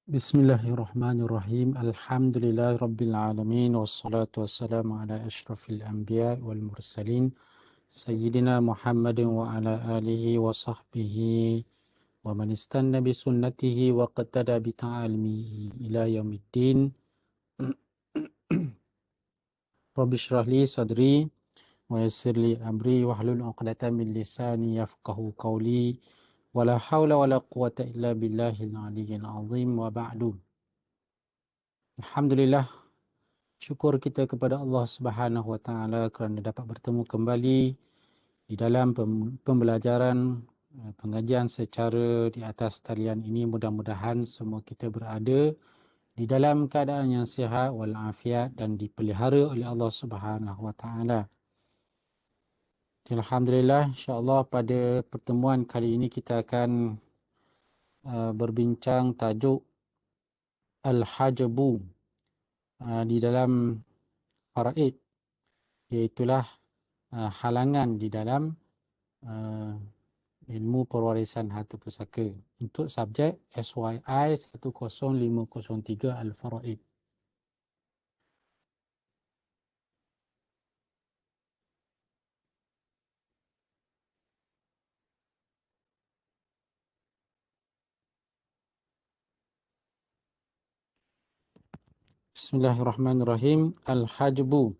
Bismillahirrahmanirrahim. Alhamdulillahi Rabbil Alamin. Wassalatu wassalamu ala ashrafil anbiya wal mursalin. Sayyidina Muhammadin wa ala alihi wa sahbihi wa man istanna bi sunnatihi wa qattada bi ta'alimihi ila yaumiddin. Rabbi shrah li sadri wa yassir li amri wahlul 'uqdatam min lisani yafqahu qawli. Wala hawla wala quwwata illa billahil aliyyil azim wa ba'du. Alhamdulillah, syukur kita kepada Allah Subhanahu Wa Taala kerana dapat bertemu kembali di dalam pembelajaran pengajian secara di atas talian ini. Mudah-mudahan semua kita berada di dalam keadaan yang sihat walafiat dan dipelihara oleh Allah Subhanahu Wa Taala. Alhamdulillah, insya-Allah pada pertemuan kali ini kita akan berbincang tajuk Al-Hajbu di dalam faraid, iaitulah halangan di dalam ilmu pewarisan harta pusaka untuk subjek SYI 10503 Al-Faraid. Bismillahirrahmanirrahim. Al-Hajbu.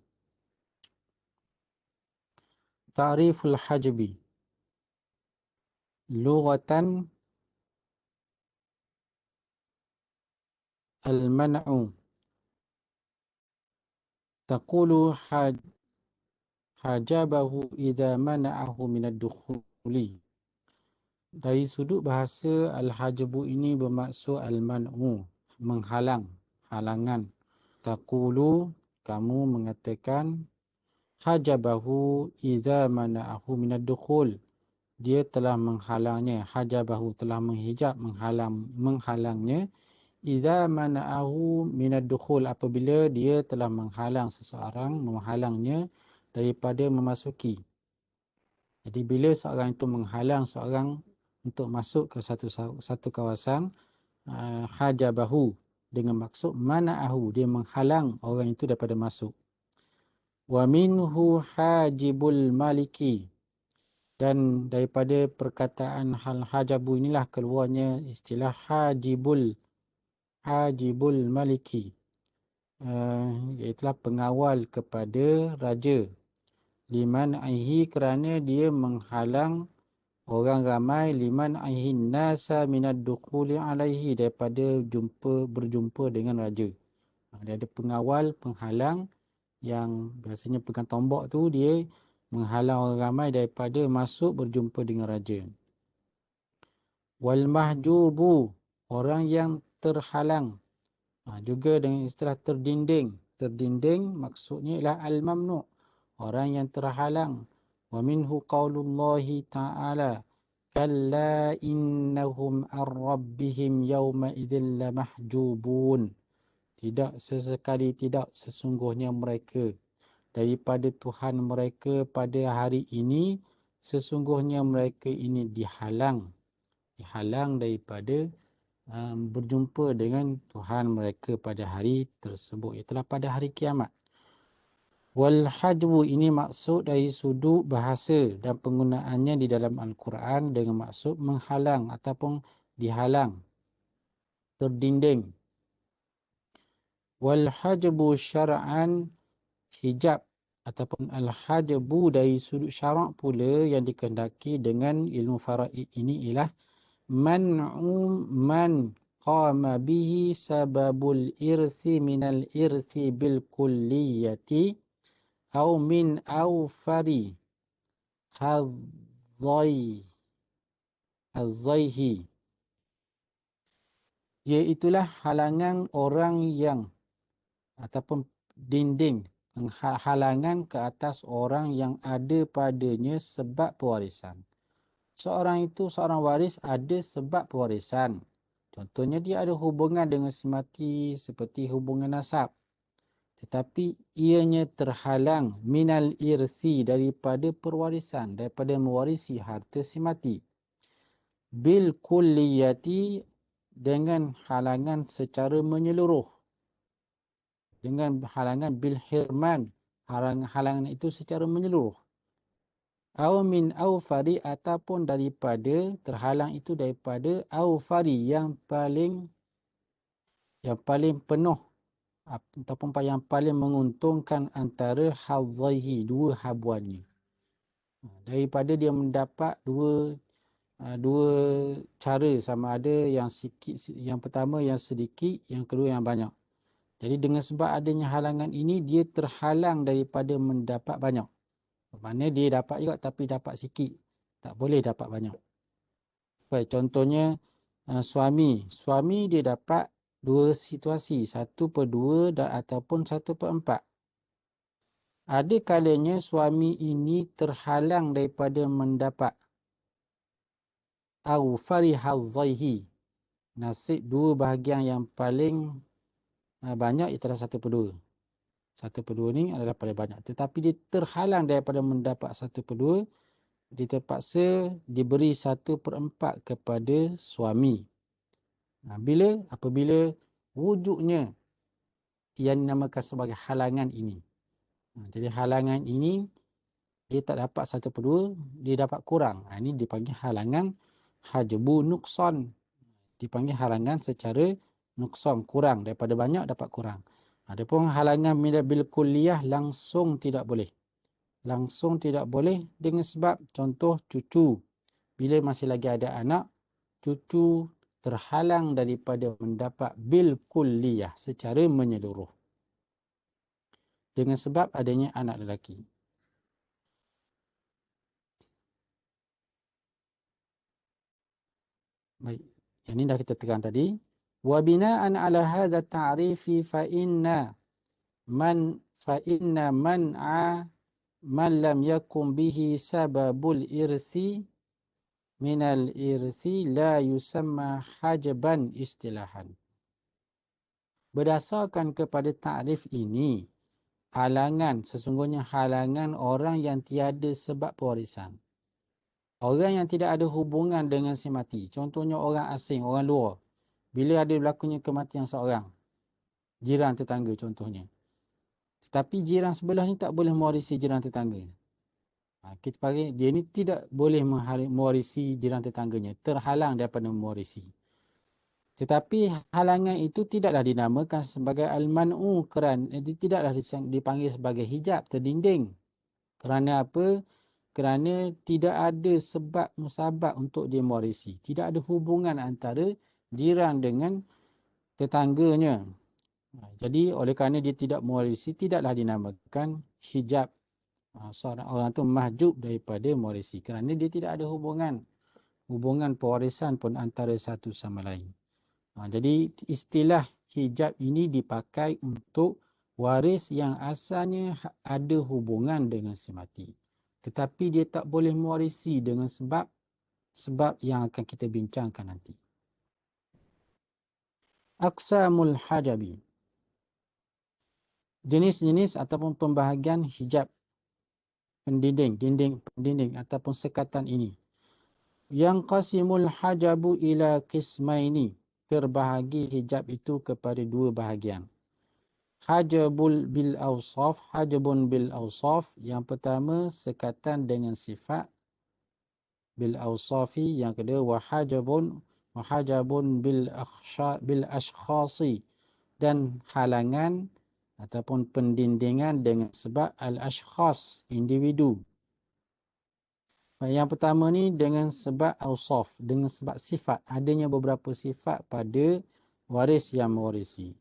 Ta'riful hajbi. Lughatan al-man'u. Taqulu hajabahu idza mana'ahu minad dukhuli. Dari sudut bahasa, al-hajbu ini bermaksud al-man'u, menghalang, halangan. Taqulu, kamu mengatakan, hajabahu idza mana'ahu minad dukhul, dia telah menghalangnya. Hajabahu, telah menghijab, menghalangnya. Idza mana'ahu minad dukhul, apabila dia telah menghalang seseorang, menghalangnya daripada memasuki. Jadi bila seorang itu menghalang seorang untuk masuk ke satu kawasan, hajabahu dengan maksud mana'ahu, dia menghalang orang itu daripada masuk. Wa minhu hajibul maliki, dan daripada perkataan hal hajabu inilah keluarnya istilah hajibul maliki, iaitulah pengawal kepada raja. Liman aihi, kerana dia menghalang orang ramai, liman aihin nasa minad dukhuli alaihi, daripada berjumpa dengan raja. Dia ada pengawal, penghalang yang biasanya pegang tombak tu, dia menghalang orang ramai daripada masuk berjumpa dengan raja. Wal mahjubu, orang yang terhalang, juga dengan istilah terdinding. Terdinding maksudnya ialah al-mamnu', orang yang terhalang. Wa minhu qaulullahi ta'ala, kalla innahum ar-rabbihim yawma idzin lamahjubun. Tidak, sesekali tidak, sesungguhnya mereka daripada Tuhan mereka pada hari ini, sesungguhnya mereka ini dihalang daripada berjumpa dengan Tuhan mereka pada hari tersebut, itulah pada hari kiamat. Wal hajbu ini maksud dari sudut bahasa dan penggunaannya di dalam Al-Quran dengan maksud menghalang ataupun dihalang, terdinding. Wal hajbu syar'an, hijab ataupun al-hajbu dari sudut syarak pula yang dikehendaki dengan ilmu faraid ini ialah man'u man qama bihi sababul irsi minal irsi bil kulliyati au min awfari hazzaihi, iaitulah halangan orang yang ataupun dinding, halangan ke atas orang yang ada padanya sebab pewarisan. Seorang waris ada sebab pewarisan. Contohnya dia ada hubungan dengan si mati seperti hubungan nasab. Tetapi ianya terhalang minal irsi, daripada perwarisan, daripada mewarisi harta si mati. Bil kulliyati, dengan halangan secara menyeluruh. Dengan halangan bil hirman, halangan itu secara menyeluruh. Au min aufari, ataupun daripada terhalang itu daripada aufari yang paling penuh ataupun yang paling menguntungkan antara hadzaihi, dua habuannya. Daripada dia mendapat dua cara, sama ada yang sikit, yang pertama yang sedikit, yang kedua yang banyak. Jadi dengan sebab adanya halangan ini, dia terhalang daripada mendapat banyak. Maksudnya dia dapat juga tapi dapat sikit. Tak boleh dapat banyak. Baik, contohnya suami dia dapat dua situasi, 1/2 ataupun 1/4. Ada kalanya suami ini terhalang daripada mendapat au farihadzaihi, nasib dua bahagian yang paling banyak ialah 1/2. 1/2 ni adalah paling banyak. Tetapi dia terhalang daripada mendapat 1/2, dia terpaksa diberi 1/4 kepada suami. Apabila wujudnya yang dinamakan sebagai halangan ini. Jadi halangan ini dia tak dapat 1/2, dia dapat kurang. Ini dipanggil halangan hajbu nukson. Dipanggil halangan secara nukson, kurang. Daripada banyak dapat kurang. Adapun halangan bil kulliyah langsung tidak boleh. Langsung tidak boleh dengan sebab contoh cucu. Bila masih lagi ada anak, cucu terhalang daripada mendapat bil kulliyah secara menyeluruh. Dengan sebab adanya anak lelaki. Baik. Yang ini dah kita terang tadi. Wa bina'an ala hadha ta'rifi fa inna man'a man lam yakum bihi sababul irthi minal irthi la yusamma hajban istilahan. Berdasarkan kepada takrif ini, sesungguhnya halangan orang yang tiada sebab pewarisan. Orang yang tidak ada hubungan dengan si mati. Contohnya orang asing, orang luar. Bila ada berlakunya kematian seorang, jiran tetangga contohnya. Tetapi jiran sebelah ni tak boleh mewarisi jiran tetangga. Kita panggil dia ni tidak boleh mewarisi jiran tetangganya. Terhalang daripada mewarisi. Tetapi halangan itu tidaklah dinamakan sebagai al-man'u, kerana tidaklah dipanggil sebagai hijab, terdinding. Kerana apa? Kerana tidak ada sebab musabab untuk dia mewarisi. Tidak ada hubungan antara jiran dengan tetangganya. Jadi oleh kerana dia tidak mewarisi, tidaklah dinamakan hijab. Seorang orang tu mahjub daripada mewarisi. Kerana dia tidak ada hubungan pewarisan pun antara satu sama lain. Jadi istilah hijab ini dipakai untuk waris yang asalnya ada hubungan dengan si mati. Tetapi dia tak boleh mewarisi dengan sebab yang akan kita bincangkan nanti. Aqsamul hajabi. Jenis-jenis ataupun pembahagian hijab pendinding ataupun sekatan ini. Yang qasimul hajabu ila qismaini. Terbahagi hijab itu kepada dua bahagian. Hajabun bil awsaf. Yang pertama sekatan dengan sifat bil awsafi. Yang kedua wahajabun bil ashkhasi. Dan halangan ataupun pendindingan dengan sebab al ashkhas, individu. Yang pertama ni dengan sebab awsaf, dengan sebab sifat. Adanya beberapa sifat pada waris yang mewarisi.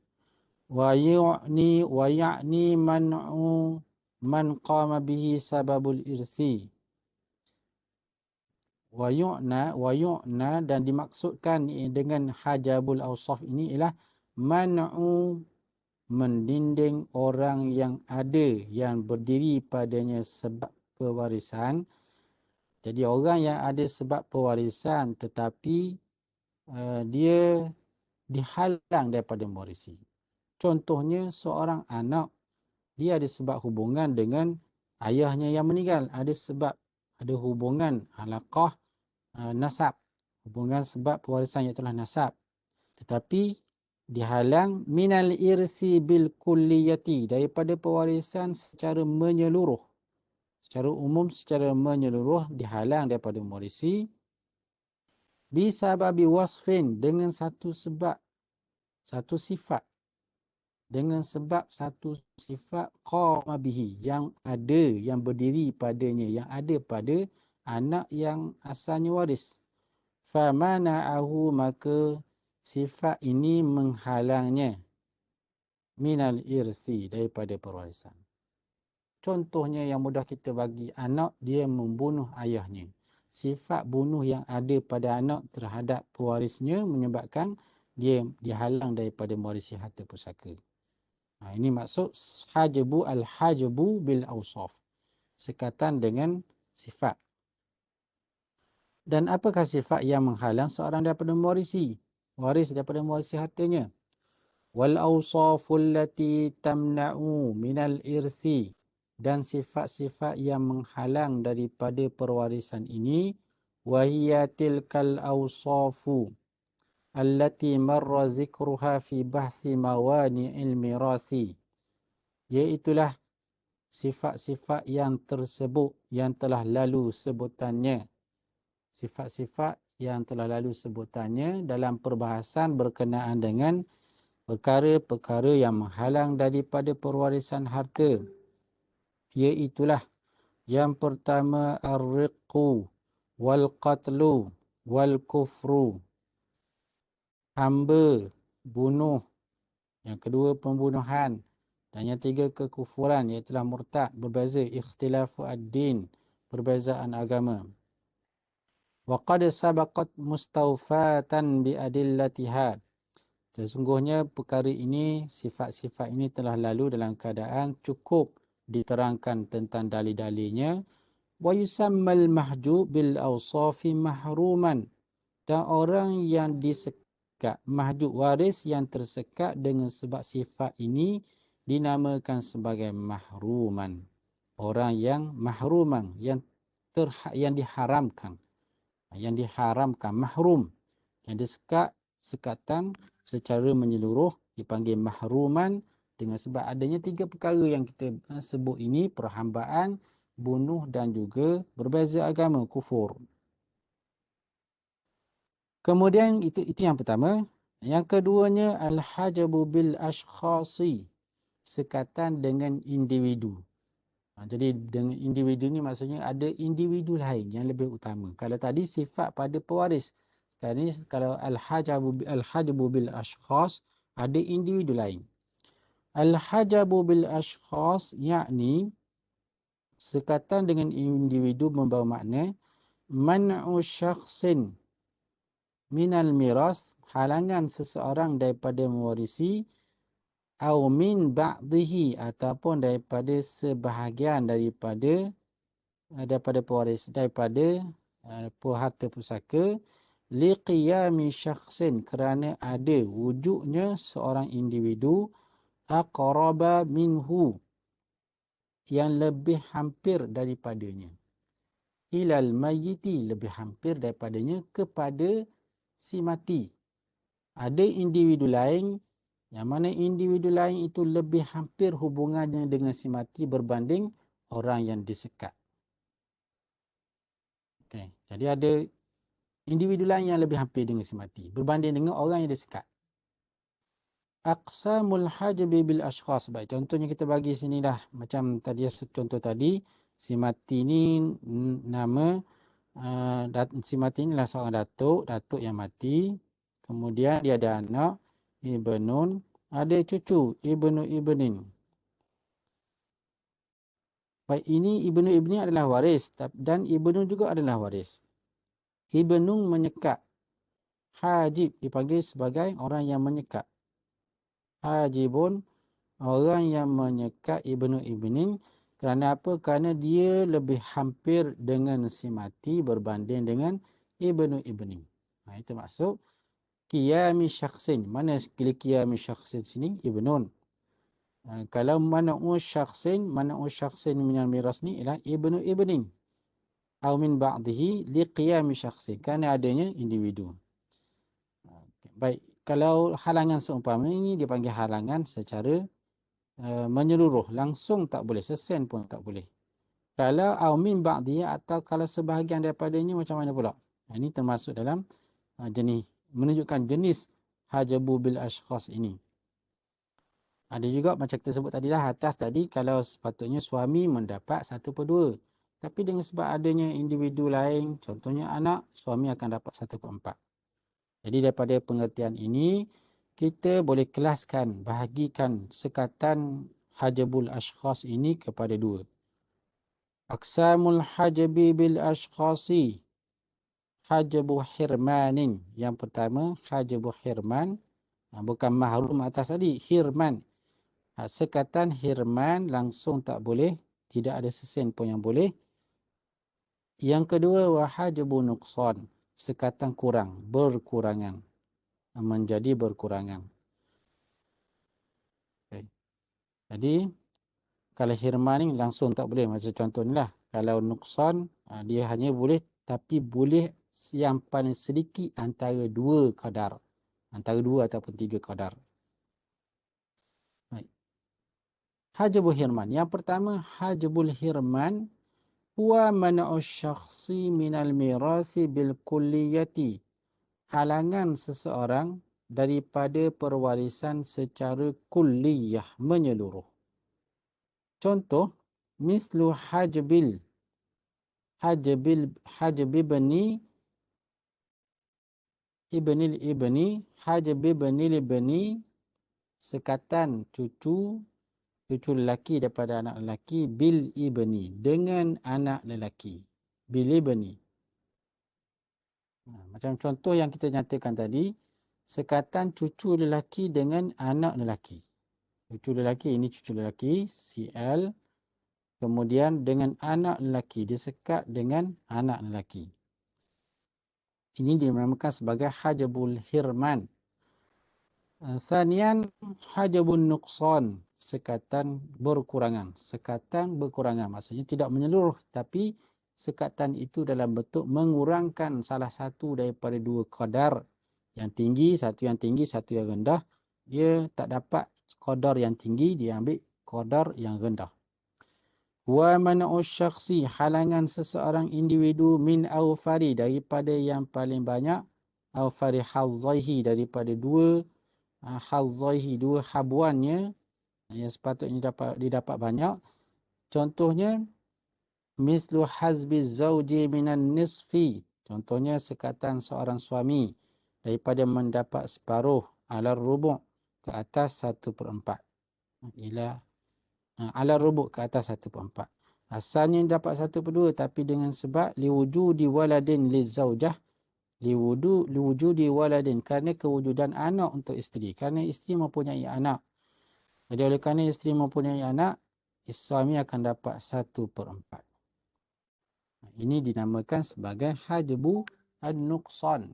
Wa ya'ni man'u man qama bihi sababul irsi. Wa yu'na dan dimaksudkan dengan hajabul awsaf ini ialah man'u, mendinding orang yang ada, yang berdiri padanya sebab pewarisan. Jadi orang yang ada sebab pewarisan tetapi dia dihalang daripada mewarisi. Contohnya seorang anak, dia ada sebab hubungan dengan ayahnya yang meninggal. Ada sebab, ada hubungan alaqah nasab. Hubungan sebab pewarisan iaitu nasab. Tetapi dihalang minal irsi bil kulliyati, daripada pewarisan secara menyeluruh. Secara umum, secara menyeluruh dihalang daripada mewarisi bisababi wasfin, dengan satu sebab, satu sifat, dengan sebab satu sifat qama bihi, yang ada, yang berdiri padanya, yang ada pada anak yang asalnya waris. Famana'ahu, maka sifat ini menghalangnya minal irsi, daripada perwarisan. Contohnya yang mudah kita bagi, anak dia membunuh ayahnya. Sifat bunuh yang ada pada anak terhadap pewarisnya menyebabkan dia dihalang daripada mewarisi harta pusaka. Ini maksud hajabu al-hajabu bil awsaf. Sekatan dengan sifat. Dan apakah sifat yang menghalang seorang daripada mewarisi? Waris daripada mewarisi hartanya. Wal awsaful lati tamna'u minal irsi. Dan sifat-sifat yang menghalang daripada perwarisan ini. Wahiya tilkal awsafu allati marra zikruha fi bahsi mawani'il mirasi. Iaitulah sifat-sifat yang tersebut, yang telah lalu sebutannya. Sifat-sifat yang telah lalu sebutannya dalam perbahasan berkenaan dengan perkara-perkara yang menghalang daripada perwarisan harta. Iaitulah yang pertama ar-riqu wal-qatlu wal-kufru. Hamba, bunuh. Yang kedua pembunuhan. Dan yang tiga kekufuran, iaitu murtad, berbeza, ikhtilafu ad-din, perbezaan agama. Wa qad sabaqat mustawfatan bi adillatiha. Sesungguhnya perkara ini, sifat-sifat ini telah lalu dalam keadaan cukup diterangkan tentang dalil-dalilnya. Wa yusammal mahjub bil awsafi mahruman. Dan orang yang disekat, mahjub, waris yang tersekat dengan sebab sifat ini dinamakan sebagai mahruman. Orang yang mahruman, yang diharamkan. Yang diharamkan, mahrum. Yang disekat, sekatan secara menyeluruh dipanggil mahruman, dengan sebab adanya tiga perkara yang kita sebut ini, perhambaan, bunuh dan juga berbeza agama, kufur. Kemudian itu yang pertama. Yang keduanya al-hajabu bil ashkhasi, sekatan dengan individu. Jadi dengan individu ni maksudnya ada individu lain yang lebih utama. Kalau tadi sifat pada pewaris, sekarang ni kalau al-hajabu bil ashkhas, ada individu lain. Al-hajabu bil ashkhas yakni sekatan dengan individu membawa makna man'u syakhsin minal miras, halangan seseorang daripada mewarisi, au min ba'dihi, ataupun daripada sebahagian daripada pewaris, daripada harta pusaka, liqiyami syakhsin, kerana ada wujudnya seorang individu, aqraba minhu, yang lebih hampir daripadanya, ilal mayyiti, lebih hampir daripadanya kepada si mati. Ada individu lain, yang mana individu lain itu lebih hampir hubungannya dengan si mati berbanding orang yang disekat. Okay. Jadi ada individu lain yang lebih hampir dengan si mati berbanding dengan orang yang disekat. Aqsamul hajabi bil ashkhas. Baik, contohnya kita bagi sini dah. Macam tadi contoh tadi, si mati ni nama, si mati ni adalah seorang datuk yang mati. Kemudian dia ada anak, ibnun, ada cucu, ibnin. Baik, ini ibnin adalah waris dan ibnun juga adalah waris. Ibnun menyekat. Hajib dipanggil sebagai orang yang menyekat. Hajibun, orang yang menyekat ibnin. Kerana apa? Kerana dia lebih hampir dengan si mati berbanding dengan ibnin. Itu maksud qiyami syakhsin. Mana qiyami syakhsin sini? Ibnun. Kalau mana'u syakhsin minal miras ni ialah ibnin. Atau min ba'dihi liqiyami syakhsin. Kerana adanya individu. Baik. kalau halangan seumpama ini dipanggil halangan secara menyeluruh, langsung tak boleh, sesen pun tak boleh. Kalau au min ba'diyah atau kalau sebahagian daripadanya macam mana pula? Ini termasuk dalam jenis, menunjukkan jenis hajabu bil ashkhas ini. Ada juga macam kita sebut tadi lah atas tadi, kalau sepatutnya suami mendapat 1/2. Tapi dengan sebab adanya individu lain, contohnya anak, suami akan dapat 1/4. Jadi daripada pengertian ini, kita boleh kelaskan, bahagikan sekatan hajabul ashkhas ini kepada 2. Aqsamul hajabi bil ashkhasi. Hajabu hirmanin. Yang pertama, hajabu hirman. Bukan mahrum atas tadi, hirman. Sekatan hirman langsung tak boleh. Tidak ada sesen pun yang boleh. Yang kedua, wahajabu nuqsan. Sekatan kurang, berkurangan. Menjadi berkurangan. Okay. Jadi, kalau hirman ni langsung tak boleh. Macam contoh ni lah. Kalau nuqsan, dia hanya boleh, tapi boleh yang paling sedikit antara 2 qadar. Antara 2 ataupun 3 qadar. Baik. Hajabul hirman. Yang pertama, hajabul hirman. Huwa mana'u syakhsi minal mirasi bil kulliyati. Halangan seseorang daripada perwarisan secara kulliyah, menyeluruh. Contoh, mislu hajbil ibni ibni sekatan cucu lelaki daripada anak lelaki bil ibni dengan anak lelaki bil ibni. Macam contoh yang kita nyatakan tadi, sekatan cucu lelaki dengan anak lelaki. Cucu lelaki ini cucu lelaki CL, kemudian dengan anak lelaki disekat dengan anak lelaki. Ini dinamakan sebagai hajabul hirman. Sanian hajabun nuqsan, sekatan berkurangan. Sekatan berkurangan maksudnya tidak menyeluruh, tapi sekatan itu dalam bentuk mengurangkan salah satu daripada 2 qadar yang tinggi, satu yang tinggi, satu yang rendah. Dia tak dapat qadar yang tinggi, dia ambil qadar yang rendah. Wa mana'u syakhsi, halangan seseorang individu min awfari, daripada yang paling banyak, awfari hazzaihi, daripada 2 hazzaihi, 2 habuannya yang sepatutnya didapat banyak. Contohnya, mislu hazbi zawji minan nisfi. Contohnya sekatan seorang suami daripada mendapat separuh ala rubu' ke atas 1/4. Ila ala rubu' ke atas 1/4. Asalnya dapat 1/2, tapi dengan sebab liwujudi waladin lizaujah, liwujudi waladin, kerana kewujudan anak untuk isteri. Kerana isteri mempunyai anak. Jadi oleh kerana isteri mempunyai anak, suami akan dapat 1/4. Ini dinamakan sebagai hajbu an-nuqsan.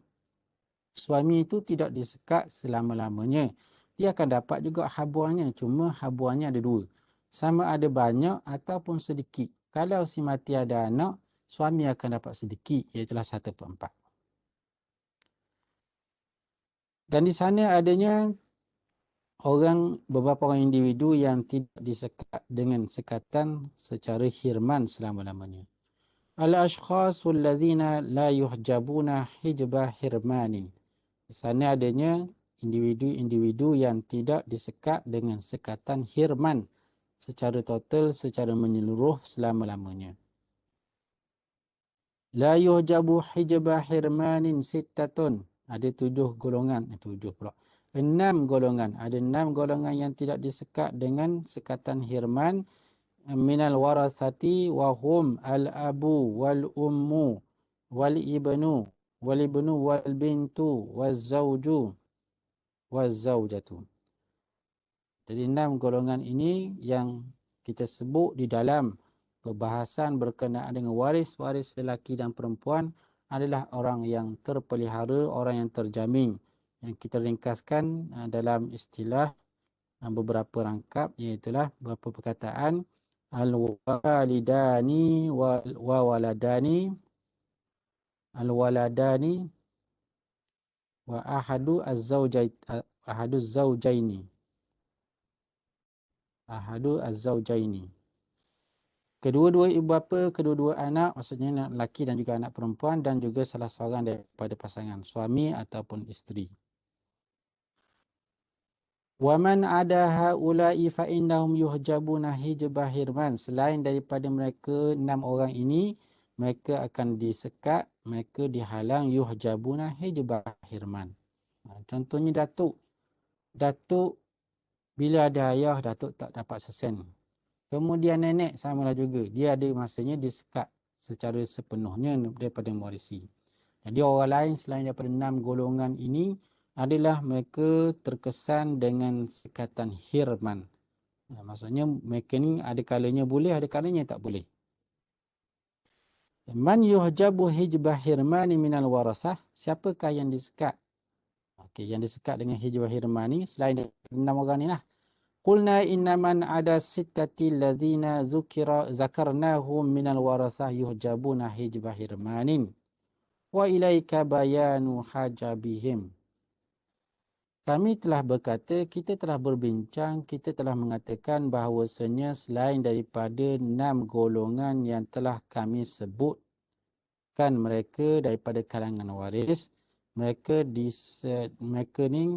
Suami itu tidak disekat selama-lamanya. Dia akan dapat juga habuannya, cuma habuannya ada 2. Sama ada banyak ataupun sedikit. Kalau si mati ada anak, suami akan dapat sedikit, iaitu 1/4. Dan di sana adanya beberapa orang individu yang tidak disekat dengan sekatan secara hirman selama-lamanya. Al-ashkhasul ladzina la yuhjabuna hijba hirmanin. Di sana adanya individu-individu yang tidak disekat dengan sekatan hirman secara total, secara menyeluruh selama-lamanya. La yuhjabu hijba hirmanin sittatun. Ada 7 golongan. 7 pula. 6 golongan. Ada 6 golongan yang tidak disekat dengan sekatan hirman. Minal warathati wa hum al-abu wal-ummu wal-ibnu wal-bintu wal-zawju wal-zawjatu. Jadi 6 golongan ini yang kita sebut di dalam perbahasan berkenaan dengan waris-waris lelaki dan perempuan adalah orang yang terpelihara, orang yang terjamin. Yang kita ringkaskan dalam istilah beberapa rangkap, iaitulah beberapa perkataan al-walidani wa waladani, al-waladani wa ahadu zaujaini. Ahadu az-zaujaini. Kedua-dua ibu bapa, kedua-dua anak, maksudnya anak lelaki dan juga anak perempuan, dan juga salah seorang daripada pasangan suami ataupun isteri. Wa man ada haula'i fa innahum yuhjabuna hijbah hirman. Selain daripada mereka 6 orang ini, mereka akan disekat, mereka dihalang yuhjabuna hijbah hirman. Contohnya datuk. Datuk bila ada ayah, datuk tak dapat sesen. Kemudian nenek samalah juga. Dia ada masanya disekat secara sepenuhnya daripada mewarisi. Jadi orang lain selain daripada 6 golongan ini adalah mereka terkesan dengan sekatan hirman. Maksudnya mereka ni ada kalanya boleh, ada kalanya tak boleh. Man yuhjabu hijbah hirmani minal warasah. Siapakah yang disekat? Okey, yang disekat dengan hijbah hirmani selain daripada 6 orang ni lah. Qulna innaman ada sittati alladhina zakarnahum minal warasah yuhjabuna hijbah hirmanin. Wa ilaika bayanu hajabihim. Kami telah berkata, kita telah berbincang, kita telah mengatakan bahawasanya selain daripada 6 golongan yang telah kami sebutkan mereka daripada kalangan waris, mereka ni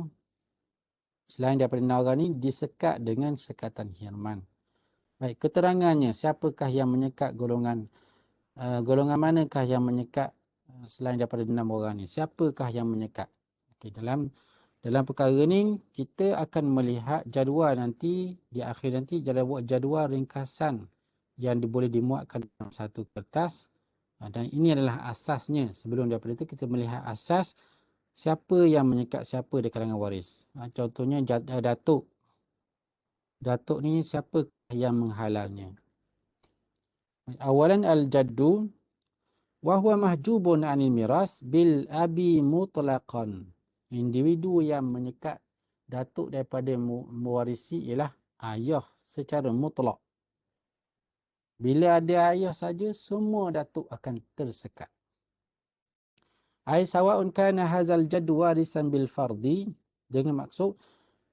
selain daripada 6 orang ni disekat dengan sekatan hirman. Baik, keterangannya siapakah yang menyekat golongan manakah yang menyekat selain daripada 6 orang ni? Siapakah yang menyekat? Okey, dalam perkara ni kita akan melihat jadual nanti di akhir nanti jadual ringkasan yang boleh dimuatkan dalam satu kertas, dan ini adalah asasnya. Sebelum daripada itu kita melihat asas siapa yang menyekat siapa di kalangan waris. Contohnya datuk. Datuk ni siapa yang menghalangnya? Awalan al-jaddu wa huwa mahjubun 'anil miras bil abi mutlaqan. Individu yang menyekat datuk daripada mewarisi ialah ayah secara mutlak. Bila ada ayah saja, semua datuk akan tersekat. Ai sawa'un kana hazal jaddu warisan bil fardi, dengan maksud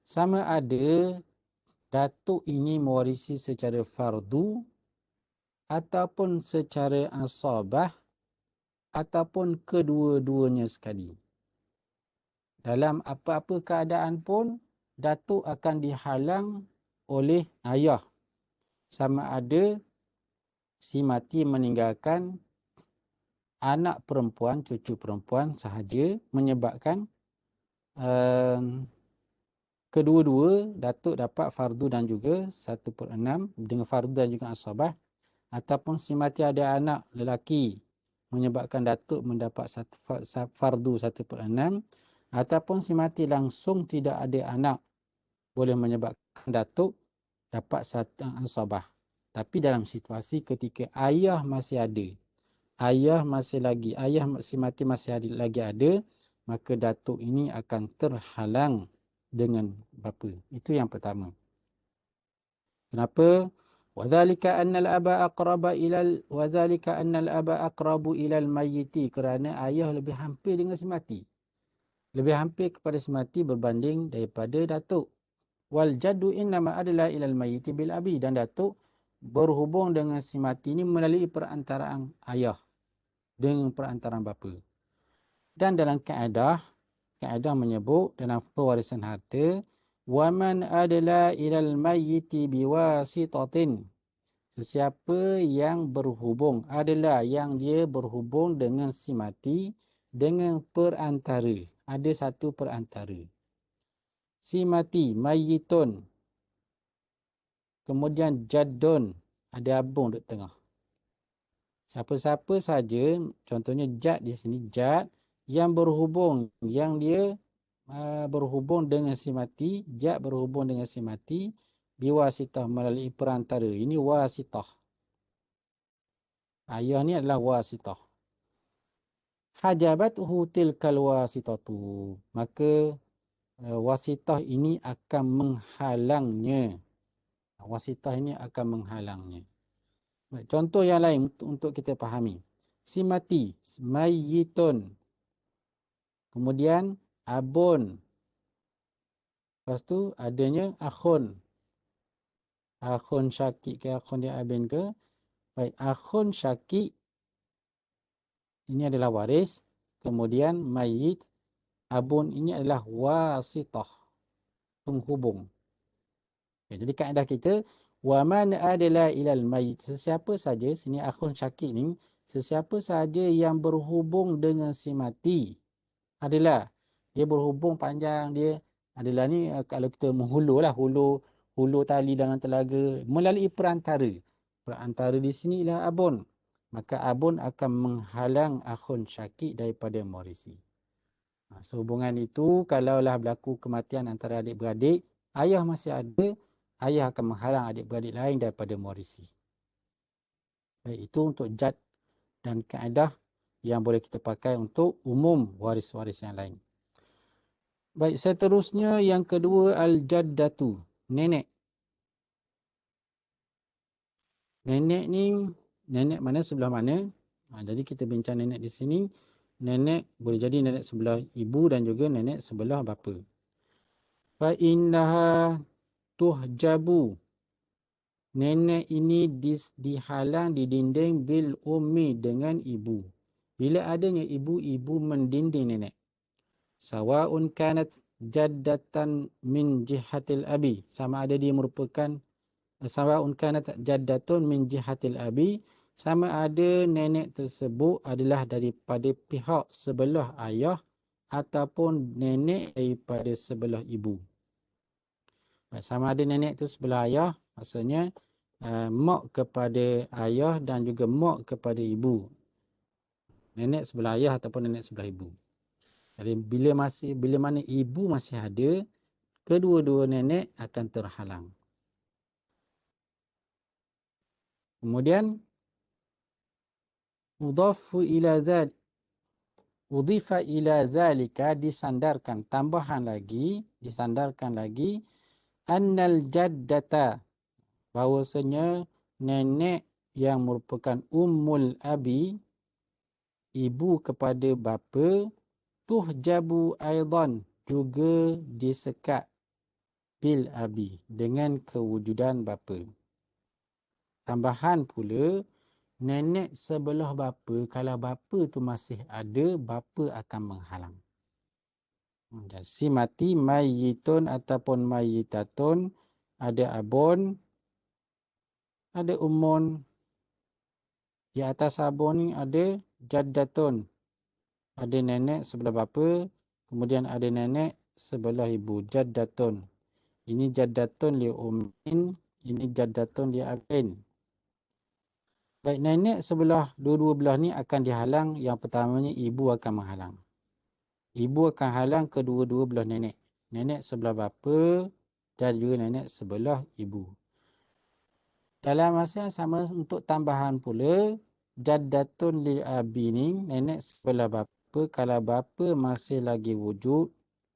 sama ada datuk ini mewarisi secara fardu ataupun secara asabah ataupun kedua-duanya sekali. Dalam apa-apa keadaan pun, datuk akan dihalang oleh ayah. Sama ada si mati meninggalkan anak perempuan, cucu perempuan sahaja, menyebabkan kedua-dua datuk dapat fardu dan juga 1/6 dengan fardu dan juga asabah. Ataupun si mati ada anak lelaki menyebabkan datuk mendapat fardu 1/6. Ataupun si mati langsung tidak ada anak, boleh menyebabkan datuk dapat asabah. Tapi dalam situasi ketika ayah masih ada, si mati masih lagi ada, maka datuk ini akan terhalang dengan bapa. Itu yang pertama. Kenapa? Wadzalika annal aba aqrabu ilal mayyiti, kerana ayah lebih hampir dengan si mati. Lebih hampir kepada si mati berbanding daripada datuk. Wal jaddu innama adalah ilal mayyiti bil abi, dan datuk berhubung dengan si mati ini melalui perantaraan ayah dengan perantaraan bapa. Dan dalam kaedah menyebut dalam pewarisan harta, waman adalah ilal mayyiti biwasitatin, sesiapa yang berhubung adalah yang dia berhubung dengan si mati dengan perantara. Ada satu perantara. Si mati, mayyitun. Kemudian jaddun, ada abung di tengah. Siapa-siapa saja, contohnya jad di sini, jad yang berhubung, yang dia berhubung dengan si mati, jad berhubung dengan si mati, biwasitah, melalui perantara. Ini wasitah. Ayah ni adalah wasitah. Hajabatuhu tilkal wasitatu. Maka wasitah ini akan menghalangnya. Wasitah ini akan menghalangnya. Contoh yang lain untuk kita fahami. Si mati, mayyitun. Kemudian abun. Lepas tu adanya akhun. Akhun syakik ke akhun li abin ke. Baik, akhun syakik ini adalah waris. Kemudian mayit abun ini adalah wasitah, penghubung. Okay, jadi kaedah kita wa man adala ilal mayit, sesiapa saja, sini akhun syakik ni, sesiapa saja yang berhubung dengan si mati adalah dia berhubung panjang dia adalah ni kalau kita menghulur lah, hulur tali dalam telaga melalui perantara. Perantara di sini ialah abun. Maka abun akan menghalang akhun syakik daripada mewarisi. Sehubungan itu, kalaulah berlaku kematian antara adik-beradik, ayah masih ada, ayah akan menghalang adik-beradik lain daripada mewarisi. Baik, itu untuk jad dan kaedah yang boleh kita pakai untuk umum waris-waris yang lain. Baik, seterusnya yang kedua al-jaddatu, nenek. Nenek ni, nenek mana sebelah mana? Jadi kita bincang nenek di sini. Nenek boleh jadi nenek sebelah ibu dan juga nenek sebelah bapa. Fa innaha tuhjabu. Nenek ini dihalang di dinding bil ummi dengan ibu. Bila adanya ibu, ibu mendinding nenek. Sawa'un kanat jaddatan min jihatil abi. Sama ada dia merupakan sawa'un kanat jaddatun min jihatil abi. Sama ada nenek tersebut adalah daripada pihak sebelah ayah ataupun nenek daripada sebelah ibu. Sama ada nenek tu sebelah ayah, maksudnya mak kepada ayah dan juga mak kepada ibu. Nenek sebelah ayah ataupun nenek sebelah ibu. Jadi bila mana ibu masih ada, kedua-dua nenek akan terhalang. Kemudian udhifa ila zalika, disandarkan lagi annal jaddata, bahawasanya nenek yang merupakan ummul abi, ibu kepada bapa, tuhjabu aidan, juga disekat bil abi, dengan kewujudan bapa. Tambahan pula, nenek sebelah bapa, kalau bapa tu masih ada, bapa akan menghalang. Si mati mayyitun ataupun mayyitatun, ada abun, ada ummun. Di atas abun ni ada jaddatun, ada nenek sebelah bapa, kemudian ada nenek sebelah ibu, jaddatun. Ini jaddatun li ummin, ini jaddatun li abin. Baik, nenek sebelah dua-dua belah ni akan dihalang. Yang pertamanya ibu akan menghalang. Ibu akan halang kedua-dua belah nenek. Nenek sebelah bapa dan juga nenek sebelah ibu. Dalam masa yang sama untuk tambahan pula, jaddatun li abi ni, nenek sebelah bapa, kalau bapa masih lagi wujud,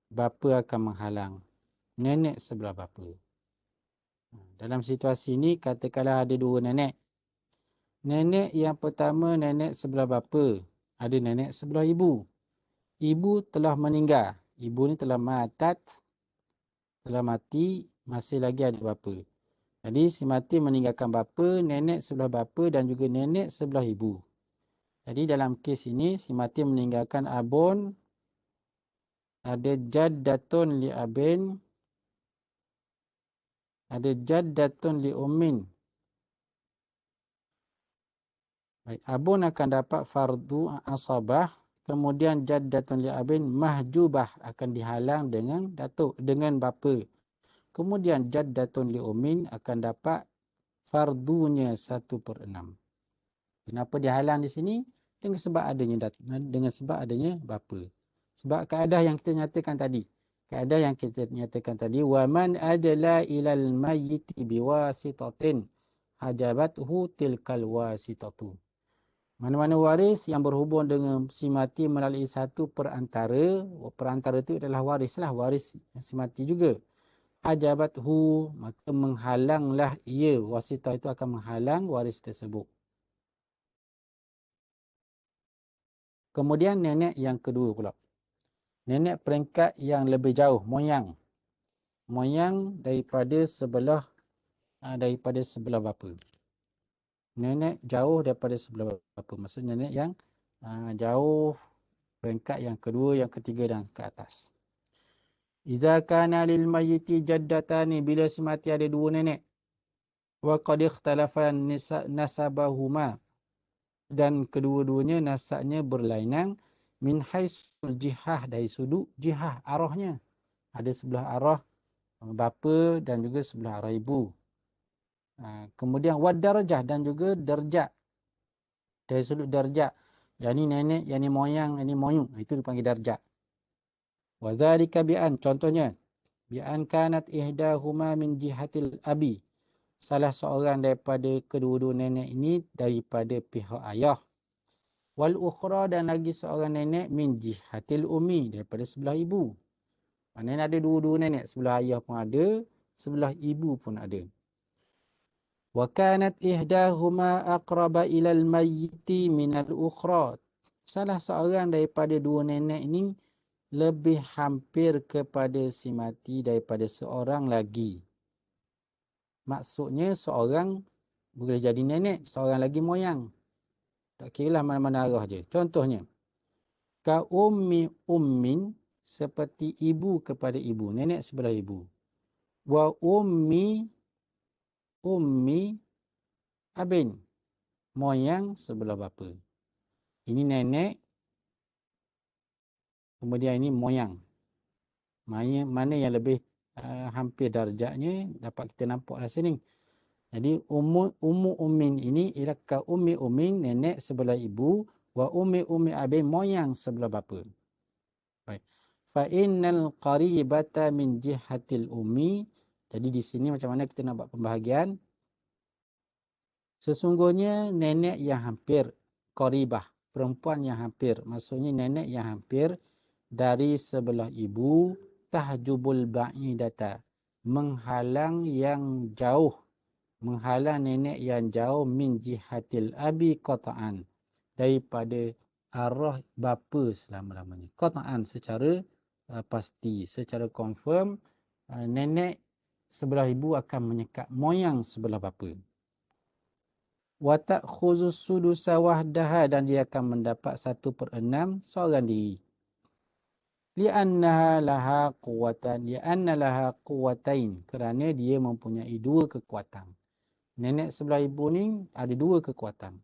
bapa akan menghalang nenek sebelah bapa. Dalam situasi ini, katakanlah ada dua nenek. Nenek yang pertama, nenek sebelah bapa. Ada nenek sebelah ibu. Ibu telah meninggal. Ibu ni telah mati, masih lagi ada bapa. Jadi si mati meninggalkan bapa, nenek sebelah bapa dan juga nenek sebelah ibu. Jadi dalam kes ini, si mati meninggalkan abun, ada jaddatun li abin, ada jaddatun li ummin. Baik, abun akan dapat fardu asabah, kemudian jaddatun li abin mahjubah, akan dihalang dengan datuk, dengan bapa. Kemudian jaddatun li ummin akan dapat fardunya 1/6. Kenapa dihalang di sini? Dengan sebab adanya bapa. Sebab kaedah yang kita nyatakan tadi, wa man adla ilal mayyiti biwasitatin hajabathu tilkal wasitatu. Mana-mana waris yang berhubung dengan si mati melalui satu perantara itu adalah waris si mati juga. Hajabathu, maka menghalanglah ia, wasitah itu akan menghalang waris tersebut. Kemudian nenek yang kedua pula. Nenek peringkat yang lebih jauh, moyang. Moyang daripada sebelah bapa. Nenek jauh daripada sebelah bapa. Maksudnya nenek yang jauh peringkat yang kedua, yang ketiga dan ke atas. Iza kana lil mayyiti jaddatani, bila si mati ada dua nenek. Wa qad ikhtalafa nasabahuma, dan kedua-duanya nasabnya berlainan, min haisul jihah, dari sudut jihah arahnya. Ada sebelah arah bapa dan juga sebelah arah ibu. Kemudian wad darajah, dan juga darjat. Dari sudut darjat. Yang ni nenek, yang ni moyang, yang ni moyang. Itu dipanggil darjat. Wa dzalika bi'an, contohnya. Bi'an kanat ihdahuma min jihatil abi. Salah seorang daripada kedua-dua nenek ini daripada pihak ayah. Wal ukhra, dan lagi seorang nenek min jihatil ummi, daripada sebelah ibu. Maknanya ada dua-dua nenek. Sebelah ayah pun ada, sebelah ibu pun ada. Wa kanat ihdahuma aqraba ilal mayyiti minal ukhra. Salah seorang daripada dua nenek ini lebih hampir kepada si mati daripada seorang lagi. Maksudnya seorang boleh jadi nenek, seorang lagi moyang. Tak kira lah mana-mana arah je. Contohnya, ka ummi ummin, seperti ibu kepada ibu, nenek sebelah ibu. Wa ummi abin, moyang sebelah bapa. Ini nenek, kemudian ini moyang. Mana yang lebih hampir darjatnya dapat kita nampak lah sini. Jadi ummu ummin ini ialah ka ummi ummin, nenek sebelah ibu, wa ummi abin, moyang sebelah bapa. Baik. Fa innal qaribata min jihatil ummi. Jadi di sini macam mana kita nak buat pembahagian? Sesungguhnya nenek yang hampir, qaribah, perempuan yang hampir. Maksudnya nenek yang hampir dari sebelah ibu, tahjubul ba'idata, menghalang yang jauh, menghalang nenek yang jauh, min jihatil abi qata'an, daripada arah bapa selama-lamanya. Qata'an, secara pasti, secara confirm, nenek sebelah ibu akan menyekat moyang sebelah bapa. Wa ta'khuzu sudusa wahdaha, dan dia akan mendapat 1/6 seorang diri. Li'anna laha quwwatain, kerana dia mempunyai dua kekuatan. Nenek sebelah ibu ni ada dua kekuatan.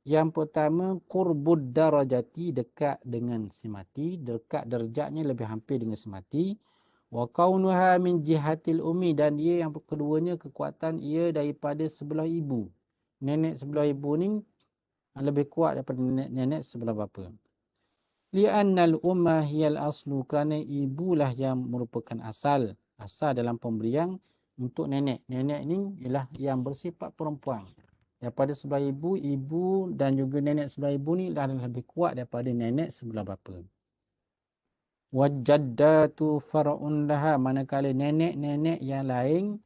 Yang pertama, qurbud darajati, dekat dengan si mati, dekat darjatnya lebih hampir dengan si mati. Wa kaunuha min jihatil ummi, dan dia yang keduanya kekuatan ia daripada sebelah ibu. Nenek sebelah ibu ni lebih kuat daripada nenek sebelah bapa. Li'annal umma hiyal aslu, kerana ibulah yang merupakan asal dalam pemberian untuk nenek. Nenek ni ialah yang bersifat perempuan. Daripada sebelah ibu dan juga nenek sebelah ibu ni dah lebih kuat daripada nenek sebelah bapa. Wajaddatu far'un laha, manakala nenek-nenek yang lain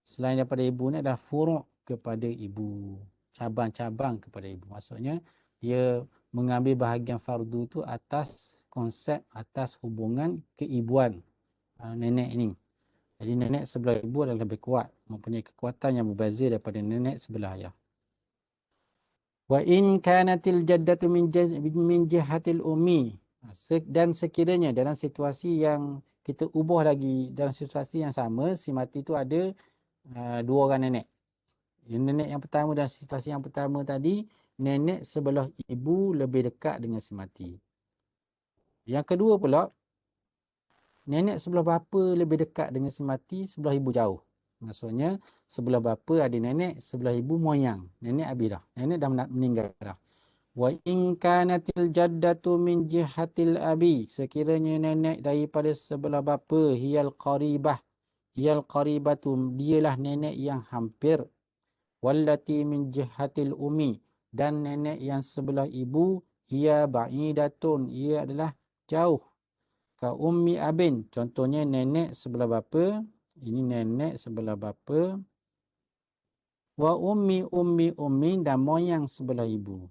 selain daripada ibu ni adalah furu' kepada ibu, cabang-cabang kepada ibu. Maksudnya dia mengambil bahagian fardu tu atas konsep, atas hubungan keibuan nenek ini. Jadi nenek sebelah ibu adalah lebih kuat, mempunyai kekuatan yang berbeza daripada nenek sebelah ayah. Wa in kanatil jaddatu min jihatil ummi, dan sekiranya dalam situasi yang kita ubah lagi, dalam situasi yang sama, si mati tu ada dua orang nenek. Nenek yang pertama dan situasi yang pertama tadi, nenek sebelah ibu lebih dekat dengan si mati. Yang kedua pula, nenek sebelah bapa lebih dekat dengan si mati, sebelah ibu jauh. Maksudnya sebelah bapa ada nenek, sebelah ibu moyang. Nenek habis dah. Nenek dah meninggal dah. Wa in kanatil jaddatu min jihatil abi, sekiranya nenek daripada sebelah bapa, hiyal qaribatu, dialah nenek yang hampir. Wallati min jihatil ummi, dan nenek yang sebelah ibu, hiya ba'idatun, ia adalah jauh. Ka ummi abin, contohnya nenek sebelah bapa, ini nenek sebelah bapa. Wa ummi, dan moyang sebelah ibu.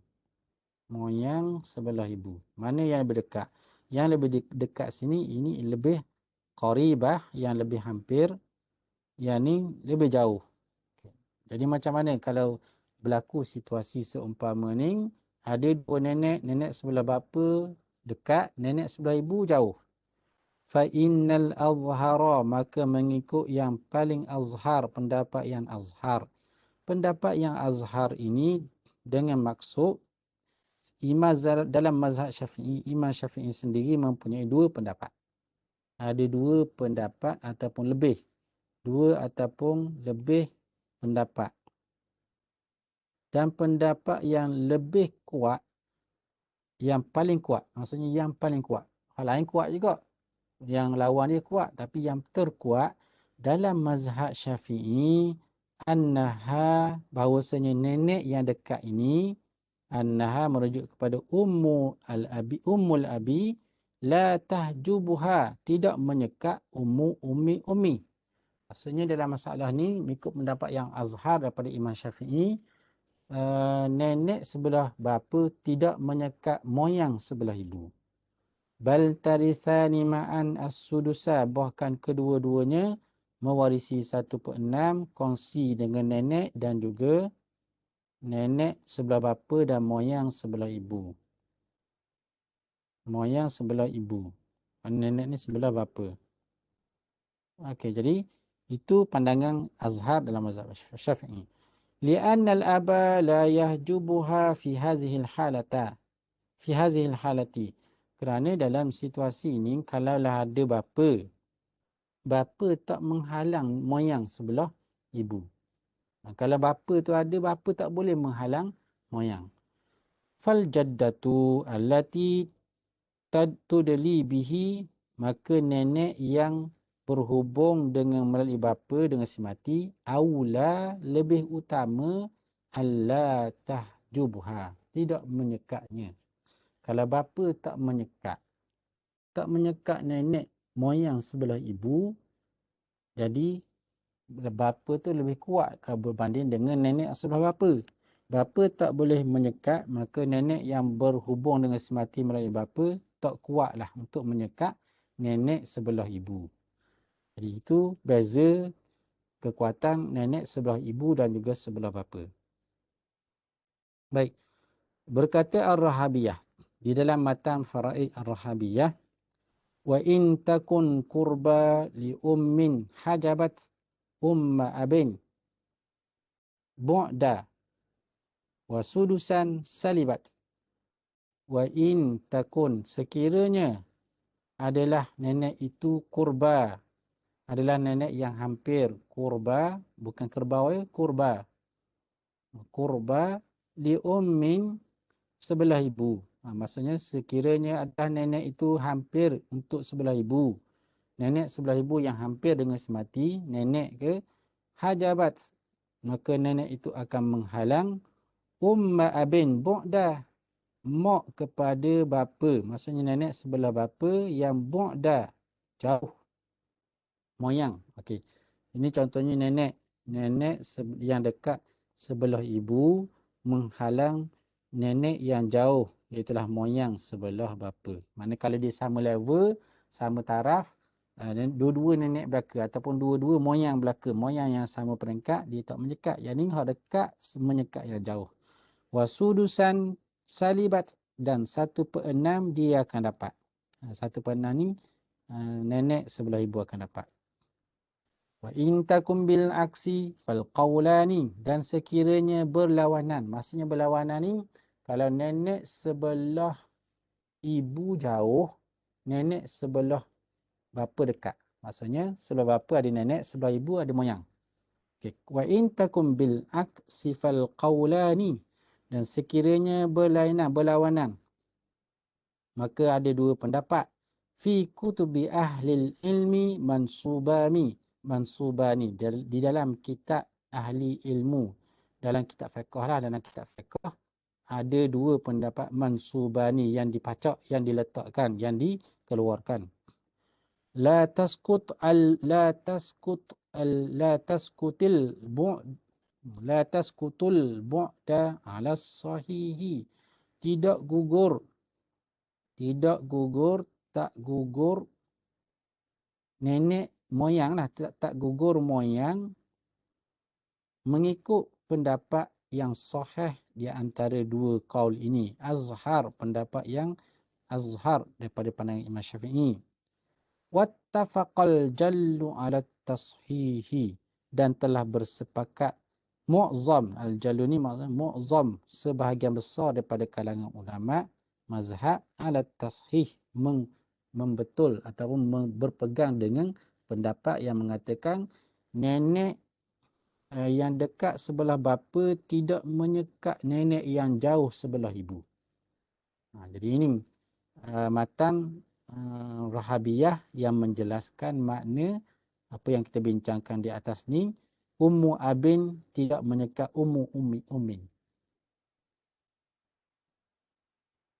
Moyang sebelah ibu. Mana yang lebih dekat? Yang lebih dekat sini ini lebih qaribah, yang lebih hampir, yang ni lebih jauh. Jadi macam mana kalau berlaku situasi seumpama ni, ada dua nenek, nenek sebelah bapa dekat, nenek sebelah ibu jauh. Fa innal azhara, maka mengikut yang paling azhar, pendapat yang azhar. Pendapat yang azhar ini dengan maksud dalam mazhab Syafi'i, Imam Syafi'i sendiri mempunyai dua pendapat. Ada dua pendapat ataupun lebih. Dua ataupun lebih pendapat. Dan pendapat yang lebih kuat, yang paling kuat, maksudnya yang paling kuat. Hal lain kuat juga. Yang lawan dia kuat. Tapi yang terkuat dalam mazhab Syafi'i, annaha, bahawasanya nenek yang dekat ini, annaha merujuk kepada ummul abi, la tahjubuha, tidak menyekat ummi. Maksudnya dalam masalah ni, mengikut pendapat yang azhar daripada Imam Syafi'i, nenek sebelah bapa tidak menyekat moyang sebelah ibu. Bal tarithani ma'an as-sudusa, bahkan kedua-duanya mewarisi 1/6, kongsi dengan nenek dan juga nenek sebelah bapa dan moyang sebelah ibu. Moyang sebelah ibu. Nenek ni sebelah bapa. Okey, jadi itu pandangan azhar dalam mazhab Syafi'i. Li'anna al-aba la yahjubuha fi hazihi al-halata. Fi hazihi al-halati. Kerana dalam situasi ini, kalaulah ada bapa, bapa tak menghalang moyang sebelah ibu. Kalau bapa tu ada, bapa tak boleh menghalang moyang. Fal jaddatu allati tudli bihi, maka nenek yang berhubung dengan melalui bapa dengan si mati, aula, lebih utama, alla tahjubha, tidak menyekatnya. Kalau bapa tak menyekat nenek moyang sebelah ibu, jadi bapa tu lebih kuat kalau berbanding dengan nenek sebelah bapa. Bapa tak boleh menyekat, maka nenek yang berhubung dengan si mati melalui bapa tak kuatlah untuk menyekat nenek sebelah ibu. Jadi itu beza kekuatan nenek sebelah ibu dan juga sebelah bapa. Baik. Berkata Ar-Rahabiyah di dalam matan Faraid Ar-Rahabiyah, wa in takun qurba li ummin hajabat umma abin bu'da wa sudusan salibat. Wa in takun, sekiranya adalah nenek itu kurba, adalah nenek yang hampir, kurba, bukan kerbau ya, kurba. Kurba li ummin, sebelah ibu. Maksudnya sekiranya adalah nenek itu hampir untuk sebelah ibu. Nenek sebelah ibu yang hampir dengan semati, nenek ke hajabat, maka nenek itu akan menghalang umma abin bu'da, mak kepada bapa. Maksudnya nenek sebelah bapa yang bu'da, jauh, moyang. Okey. Ini contohnya nenek. Nenek yang dekat sebelah ibu menghalang nenek yang jauh, iaitulah moyang sebelah bapa. Mana kalau dia sama level, sama taraf, dua-dua nenek belaka ataupun dua-dua moyang belaka, moyang yang sama peringkat, dia tak menyekat. Yang ni hak dekat menyekat yang jauh. Wasudusan salibat, dan 1/6 dia akan dapat. 1/6 ni nenek sebelah ibu akan dapat. Wa in takum bil aksi fal qawlani, dan sekiranya berlawanan. Maksudnya berlawanan ni, kalau nenek sebelah ibu jauh, nenek sebelah bapa dekat. Maksudnya sebelah bapa ada nenek, sebelah ibu ada moyang. Okay. Wa in takum bil aksi fal qawlani, dan sekiranya berlawanan, maka ada dua pendapat. Fi kutubi ahli ilmi mansubani, di dalam kitab ahli ilmu, dalam kitab fiqh lah, dalam kitab fiqh ada dua pendapat mansubani, yang dipacak, yang diletakkan, yang dikeluarkan. La taskutul bu'da ala sahihi, tidak gugur tak gugur nenek moyang lah, tak gugur moyang mengikut pendapat yang sahih di antara dua kaul ini. Azhar, pendapat yang azhar daripada pandangan Imam Syafi'i. Wattafaqal jallu ala tashihi, dan telah bersepakat mu'zam, al-jallu ni maksudnya mu'zam, sebahagian besar daripada kalangan ulama mazhab ala tashih, membetul ataupun berpegang dengan pendapat yang mengatakan nenek yang dekat sebelah bapa tidak menyekat nenek yang jauh sebelah ibu. Jadi ini matan Rahabiyah yang menjelaskan makna apa yang kita bincangkan di atas ni. Ummu abin tidak menyekat ummu ummin.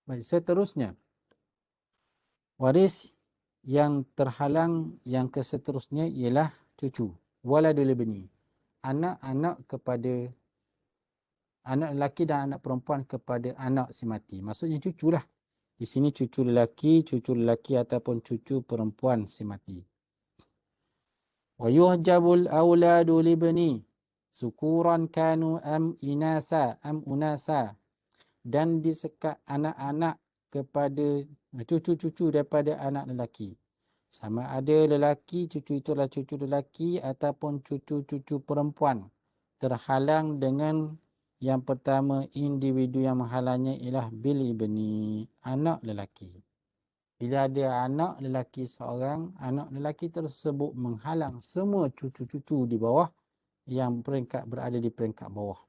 Baik, seterusnya waris yang terhalang yang keseterusnya ialah cucu. Waladul ibni, anak-anak kepada anak lelaki dan anak perempuan kepada anak si mati. Maksudnya cuculah. Di sini cucu lelaki ataupun cucu perempuan si mati. Wa yuhjabul auladu libni sukuran kanu am unasa, dan disekat anak-anak kepada cucu-cucu daripada anak lelaki. Sama ada lelaki, cucu itulah cucu lelaki ataupun cucu-cucu perempuan. Terhalang dengan yang pertama, individu yang menghalangnya ialah bil ibni, anak lelaki. Bila ada anak lelaki seorang, anak lelaki tersebut menghalang semua cucu-cucu di bawah yang berada di peringkat bawah.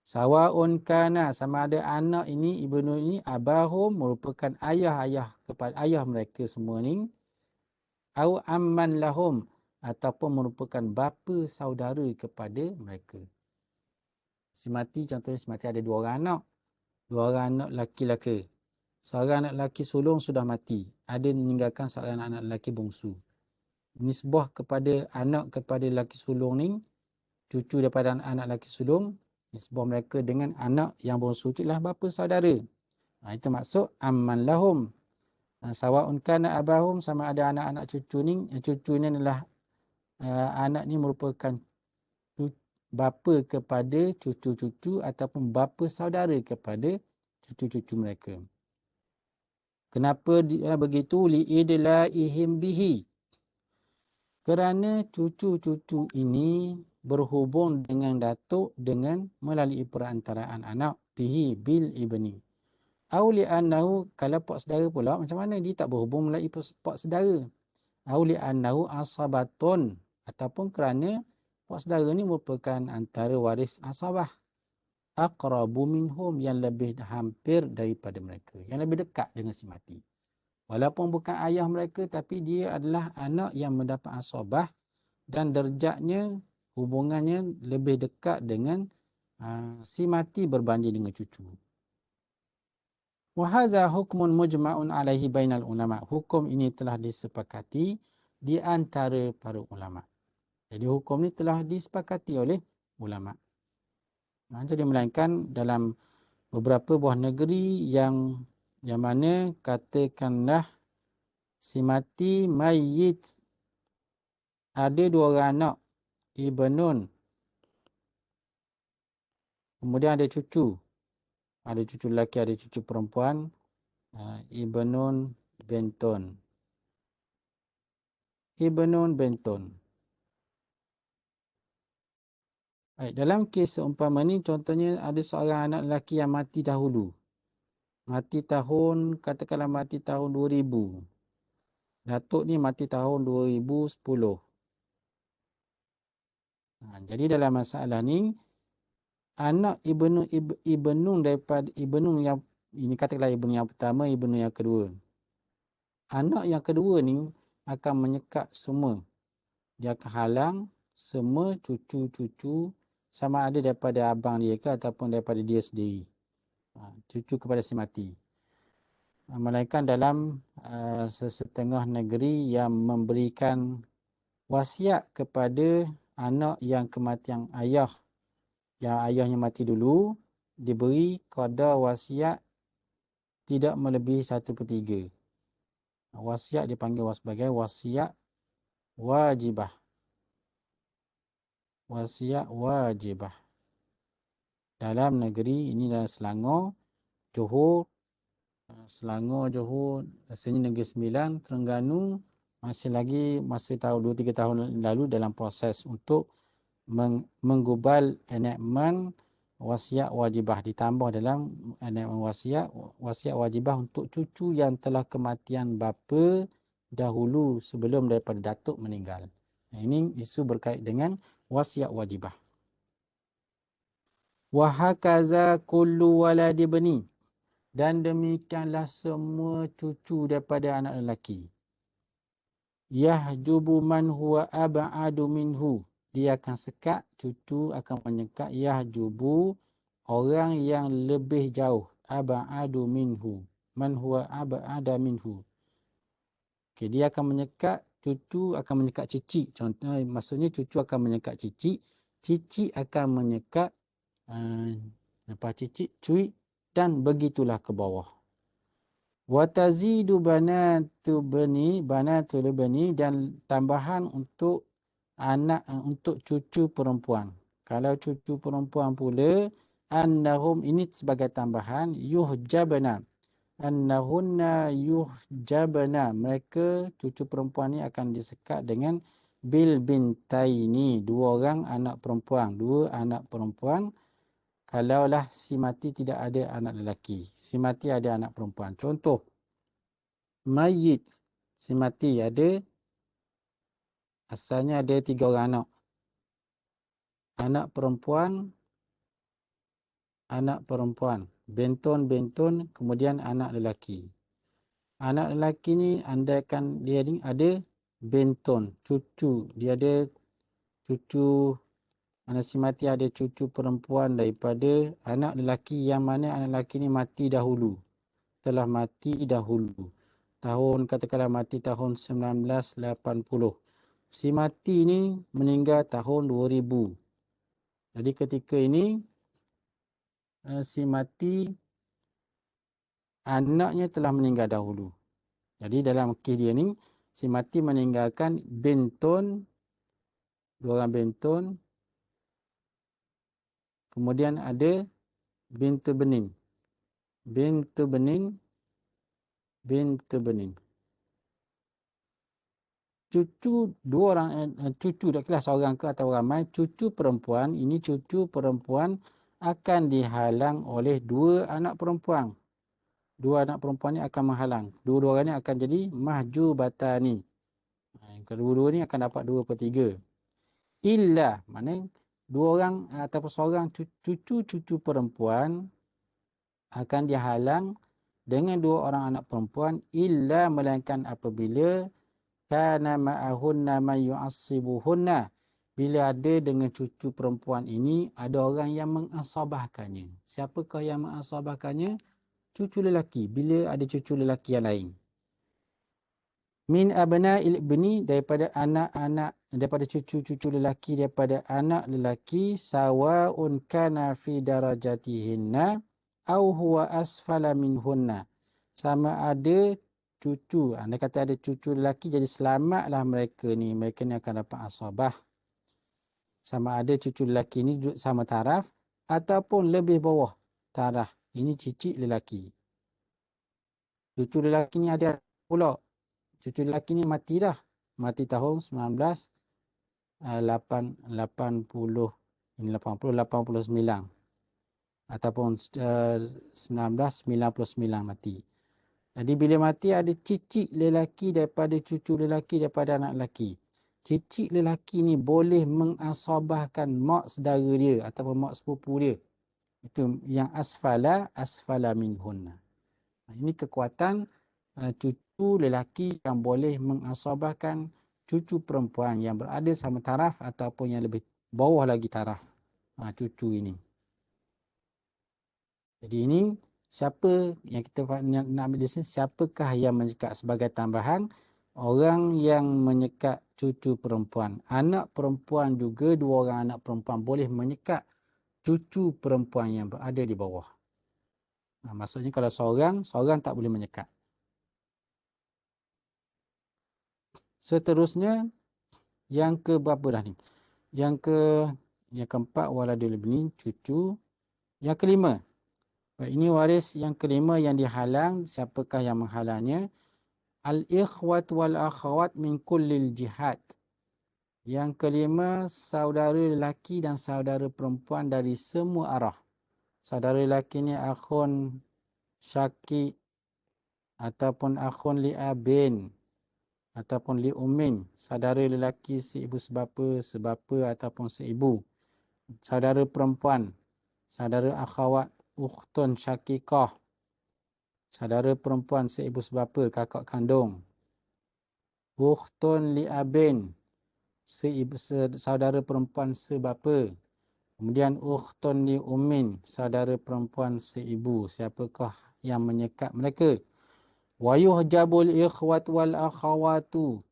Sawaun kana, sama ada anak ini, ibnu ini, abahum, merupakan ayah kepada ayah mereka semua ni, au amman lahum, ataupun merupakan bapa saudara kepada mereka. Si mati, contohnya si mati ada dua orang anak laki-laki. Seorang anak lelaki sulung sudah mati. Ada meninggalkan seorang anak lelaki bongsu. Nisbah kepada anak kepada lelaki sulung ni, cucu daripada anak lelaki sulung, nisbah mereka dengan anak yang bongsu itulah bapa saudara. Itu maksud amman lahum. Sawa'un kana abahum, sama ada anak-anak cucu ni adalah anak ni merupakan bapa kepada cucu-cucu ataupun bapa saudara kepada cucu-cucu mereka. Kenapa begitu? Li'idla'ihim bihi. Kerana cucu-cucu ini berhubung dengan datuk dengan melalui perantaraan anak. Bihi bil ibni. Au li'annahu, kalau pak saudara pula, macam mana? Dia tak berhubung melalui pak saudara. Au li'annahu asabatun. Ataupun kerana pak saudara ni merupakan antara waris asabah. Aqrabu minhum, yang lebih hampir daripada mereka. Yang lebih dekat dengan si mati. Walaupun bukan ayah mereka, tapi dia adalah anak yang mendapat asabah dan derjatnya, hubungannya lebih dekat dengan si mati berbanding dengan cucu. Wa hadza hukmun mujma'un alaihi bainal ulama. Hukum ini telah disepakati di antara para ulama. Jadi hukum ini telah disepakati oleh ulama. Jadi melainkan dalam beberapa buah negeri yang mana katakanlah si mati mayit ada dua orang anak, ibnun, kemudian ada cucu. Ada cucu lelaki, ada cucu perempuan. Ibnun bentun. Ibnun bentun. Baik, dalam kes seumpama ni, contohnya ada seorang anak lelaki yang mati dahulu. Katakanlah mati tahun 2000. Datuk ni mati tahun 2010. Jadi dalam masalah ni, anak ibnun daripada ibnun yang ini, katakanlah ibnun yang pertama, ibnun yang kedua. Anak yang kedua ni akan menyekat semua. Dia akan halang semua cucu-cucu, sama ada daripada abang dia ke ataupun daripada dia sendiri. Cucu kepada si mati. Melainkan dalam sesetengah negeri yang memberikan wasiat kepada anak yang kematian ayah, yang ayahnya mati dulu, diberi qada wasiat tidak melebihi 1/3. Wasiat dipanggil sebagai wasiat wajibah. Wasiat wajibah. Dalam negeri ini dalam Selangor, Johor, rasanya Negeri Sembilan, Terengganu, masih lagi masa tahun 2-3 tahun lalu dalam proses untuk menggubal enactment wasiat wajibah, ditambah dalam enactment wasiat wajibah untuk cucu yang telah kematian bapa dahulu sebelum daripada datuk meninggal. Ini isu berkait dengan wasiat wajibah. Wa hakaza kullu waladi bani, dan demikianlah semua cucu daripada anak lelaki. Yahjubu man huwa ab'adu minhu, dia akan sekat, cucu akan menyekat. Yahjubu, orang yang lebih jauh. Ab'adu minhu, man huwa ab'ada minhu. Okay, dia akan menyekat, cucu akan menyekat cicit. Contoh, maksudnya cucu akan menyekat cicit, cicit akan menyekat lepas cicit, cuit, dan begitulah ke bawah. Watazidu banatul bani, dan tambahan untuk anak, untuk cucu perempuan. Kalau cucu perempuan pula, annahum, ini sebagai tambahan, yuhjabna, annahunna yuhjabna, mereka cucu perempuan ni akan disekat dengan bil bintaini, dua orang anak perempuan, kalaulah si mati tidak ada anak lelaki, si mati ada anak perempuan. Contoh, mayit, si mati ada, asalnya ada 3 orang anak. Anak perempuan, benton, kemudian anak lelaki. Anak lelaki ni andaikan dia ni ada benton, cucu, dia ada cucu, anak si mati ada cucu perempuan daripada anak lelaki yang mana anak lelaki ni mati dahulu. Telah mati dahulu. Katakanlah mati tahun 1980. Si mati ni meninggal tahun 2000. Jadi ketika ini si mati, anaknya telah meninggal dahulu. Jadi dalam kes dia ni, si mati meninggalkan benton, 2 orang benton, kemudian ada bintu bening. Cucu 2 orang, cucu tak kira seorang ke atau ramai, cucu perempuan, ini cucu perempuan akan dihalang oleh 2 anak perempuan. 2 anak perempuan ni akan menghalang. Dua-dua orang ni akan jadi mahjubatani. Kedua-dua ni akan dapat 2/3. Illa, maknanya 2 orang ataupun seorang cucu perempuan akan dihalang dengan 2 orang anak perempuan, illa, melainkan apabila kana ma'ahunna man yu'assibuhunna, bila ada dengan cucu perempuan ini ada orang yang mengasabahkannya. Siapakah yang mengasabahkannya? Cucu lelaki. Bila ada cucu lelaki yang lain. Min abna'il ibni, daripada anak-anak, daripada cucu-cucu lelaki, daripada anak lelaki, sawa'un kana fi darajatihinna au huwa asfala minhunna, sama ada cucu, anda kata ada cucu lelaki, jadi selamatlah mereka ni akan dapat asabah. Sama ada cucu lelaki ni duduk sama taraf ataupun lebih bawah taraf. Ini cicit lelaki. Cucu lelaki ni ada pula, cucu lelaki ni mati dah. Mati tahun 1989 ataupun 1999 mati. Jadi bila mati ada cicit lelaki daripada cucu lelaki daripada anak lelaki. Cicit lelaki ni boleh mengasabahkan mak saudara dia ataupun mak sepupu dia. Itu yang asfala minhunna. Ini kekuatan cucu lelaki yang boleh mengasabahkan cucu perempuan yang berada sama taraf ataupun yang lebih bawah lagi taraf cucu ini. Jadi ini siapa yang kita nak ambil di sini, siapakah yang menyekat sebagai tambahan? Orang yang menyekat cucu perempuan. Anak perempuan juga, 2 orang anak perempuan boleh menyekat cucu perempuan yang berada di bawah. Maksudnya kalau seorang tak boleh menyekat. Seterusnya, yang ke berapa dah ni? Yang keempat, waladul ibni, cucu. Yang kelima, ini waris yang kelima yang dihalang. Siapakah yang menghalangnya? Al-ikhwat wal akhawat min kullil jihad. Yang kelima, saudara lelaki dan saudara perempuan dari semua arah. Saudara lelaki ni akhun syakik ataupun akhun li'abin ataupun li'umin. Saudara lelaki seibu sebapa ataupun seibu. Saudara perempuan, saudara akhawat, ukhtun syakikah. Saudara perempuan seibu sebapa, kakak kandung. Ukhtun li'abin, saudara perempuan sebapa. Kemudian ukhtun li ummin, saudara perempuan seibu. Siapakah yang menyekat mereka? Wa yuhjabul ikhwat wal akhawatu.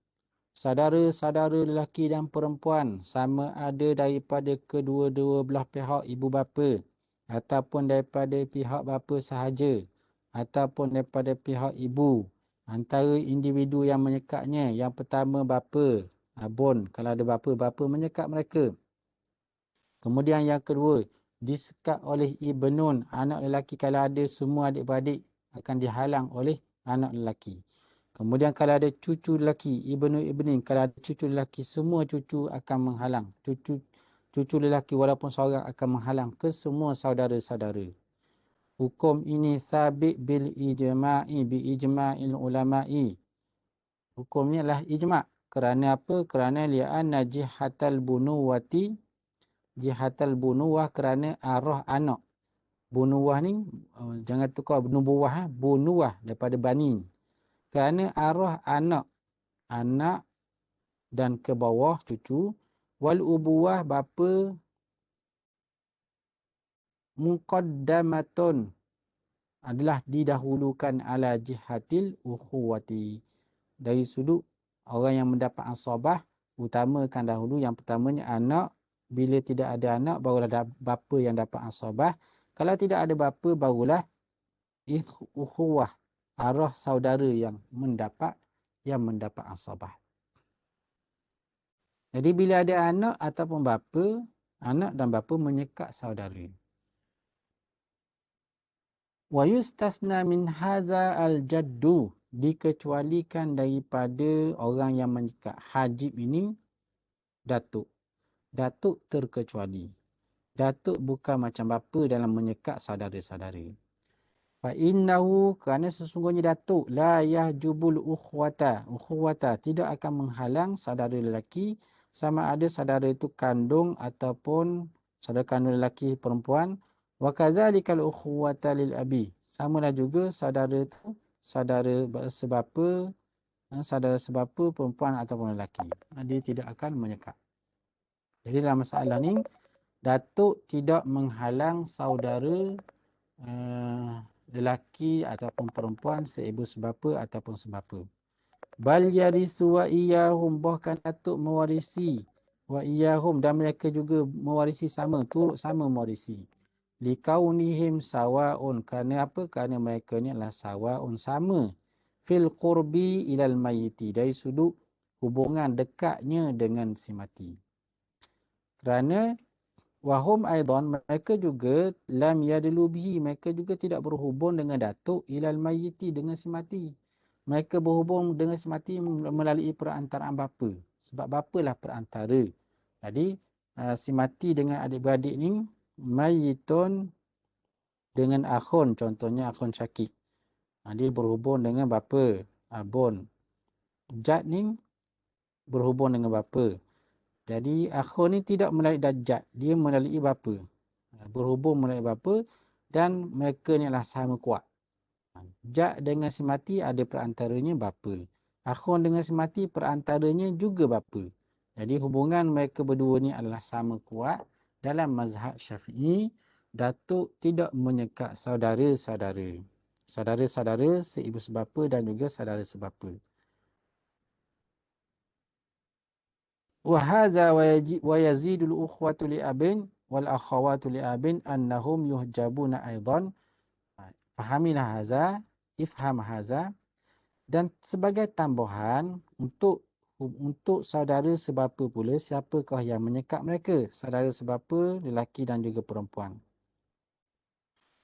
Saudara-saudara lelaki dan perempuan sama ada daripada kedua-dua belah pihak ibu bapa ataupun daripada pihak bapa sahaja ataupun daripada pihak ibu. Antara individu yang menyekatnya, yang pertama bapa, abun. Kalau ada bapa, bapa menyekat mereka. Kemudian yang kedua, disekat oleh ibnun, anak lelaki. Kalau ada semua adik-beradik akan dihalang oleh anak lelaki. Kemudian kalau ada cucu lelaki, ibnu ibnin, kalau ada cucu lelaki, semua cucu akan menghalang. Cucu lelaki walaupun seorang akan menghalang ke semua saudara-saudara. Hukum ini sabit bil ijma'i, bi ijma'il ulama'i. Hukum ni adalah ijma'. Kerana apa? Kerana li'anna jihatal bunuwati, jihatal bunuwah, kerana arah anak. Bunuwah ni, jangan tukar nubuwah, bunuwah daripada bani. Kerana arah anak dan ke bawah cucu, wal ubuwah bapa, muqaddamatun adalah didahulukan ala jihatil ukhuwati. Dari sudut orang yang mendapat asabah, utamakan dahulu yang pertamanya anak. Bila tidak ada anak, barulah bapa yang dapat asabah. Kalau tidak ada bapa, barulah ukhuwah, arah saudara yang mendapat asabah. Jadi bila ada anak ataupun bapa, anak dan bapa menyekat saudara. Wa yustasna min hadza al-jaddu, dikecualikan daripada orang yang menyekat. Hajib ini datuk. Datuk terkecuali. Datuk bukan macam bapa dalam menyekat saudara-saudara. Fa innahu, kerana sesungguhnya datuk, la yahjubul ukhwata, tidak akan menghalang saudara lelaki, sama ada saudara itu kandung ataupun saudara kandung lelaki perempuan. Wa kadzalikal ukhwata lil abi, samalah juga saudara itu saudara sebapa, saudara sebapa perempuan ataupun lelaki. Dia tidak akan menyekat. Jadi dalam masalah ni, datuk tidak menghalang saudara lelaki ataupun perempuan seibu sebapa ataupun sebapa. Bal yarisu wa iyahum, bahkan datuk mewarisi wa iyahum, dan mereka juga mewarisi sama, turut sama mewarisi. Likaunihim sawaun, kerana apa? Kerana mereka ni adalah sawaun, sama. Fil qurbi ilal mayiti, dari sudut hubungan dekatnya dengan si mati. Kerana wahum aidan, mereka juga lam yadlu bihi, mereka juga tidak berhubung dengan datuk ilal mayyiti, dengan si mati. Mereka berhubung dengan si mati melalui perantaraan bapa. Sebab bapalah perantara. Jadi si mati dengan adik-beradik ni mayyitun dengan akhun, contohnya akhun syakik. Dia berhubung dengan bapa, abun. Jad ni berhubung dengan bapa. Jadi akhun ni tidak melalui dajjal, dia melalui bapa. Berhubung melalui bapa, dan mereka ni adalah sama kuat. Jak dengan si mati ada perantaranya bapa. Akhun dengan si mati perantaranya juga bapa. Jadi hubungan mereka berdua ni adalah sama kuat. Dalam mazhab Syafi'i, datuk tidak menyekat saudara-saudara. Saudara-saudara seibu sebapa dan juga saudara sebapa. Wahadha wa yazidul ukhwatu li abin wal akhawatu li abin annahum yuhjabuna aidan. Fahamilah haza, ifham haza. Dan sebagai tambahan untuk untuk saudara sebapa pula, siapakah yang menyekat mereka? Saudara sebapa, lelaki dan juga perempuan.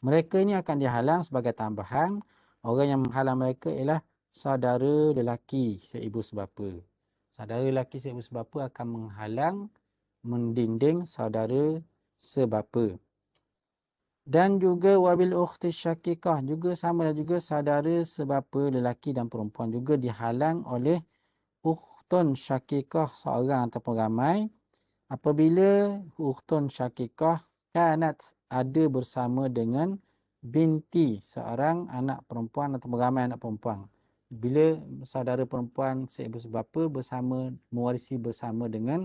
Mereka ini akan dihalang sebagai tambahan. Orang yang menghalang mereka ialah saudara lelaki seibu sebapa. Saudara lelaki seibu sebapa akan menghalang, mendinding saudara sebapa. Dan juga wabil ukhti syakikah, juga sama juga saudara sebapa lelaki dan perempuan juga dihalang oleh ukhtun syakikah seorang ataupun ramai. Apabila ukhtun syakikah kanat ada bersama dengan binti seorang anak perempuan atau ramai anak perempuan. Bila saudara perempuan seibu sebapa bersama mewarisi bersama dengan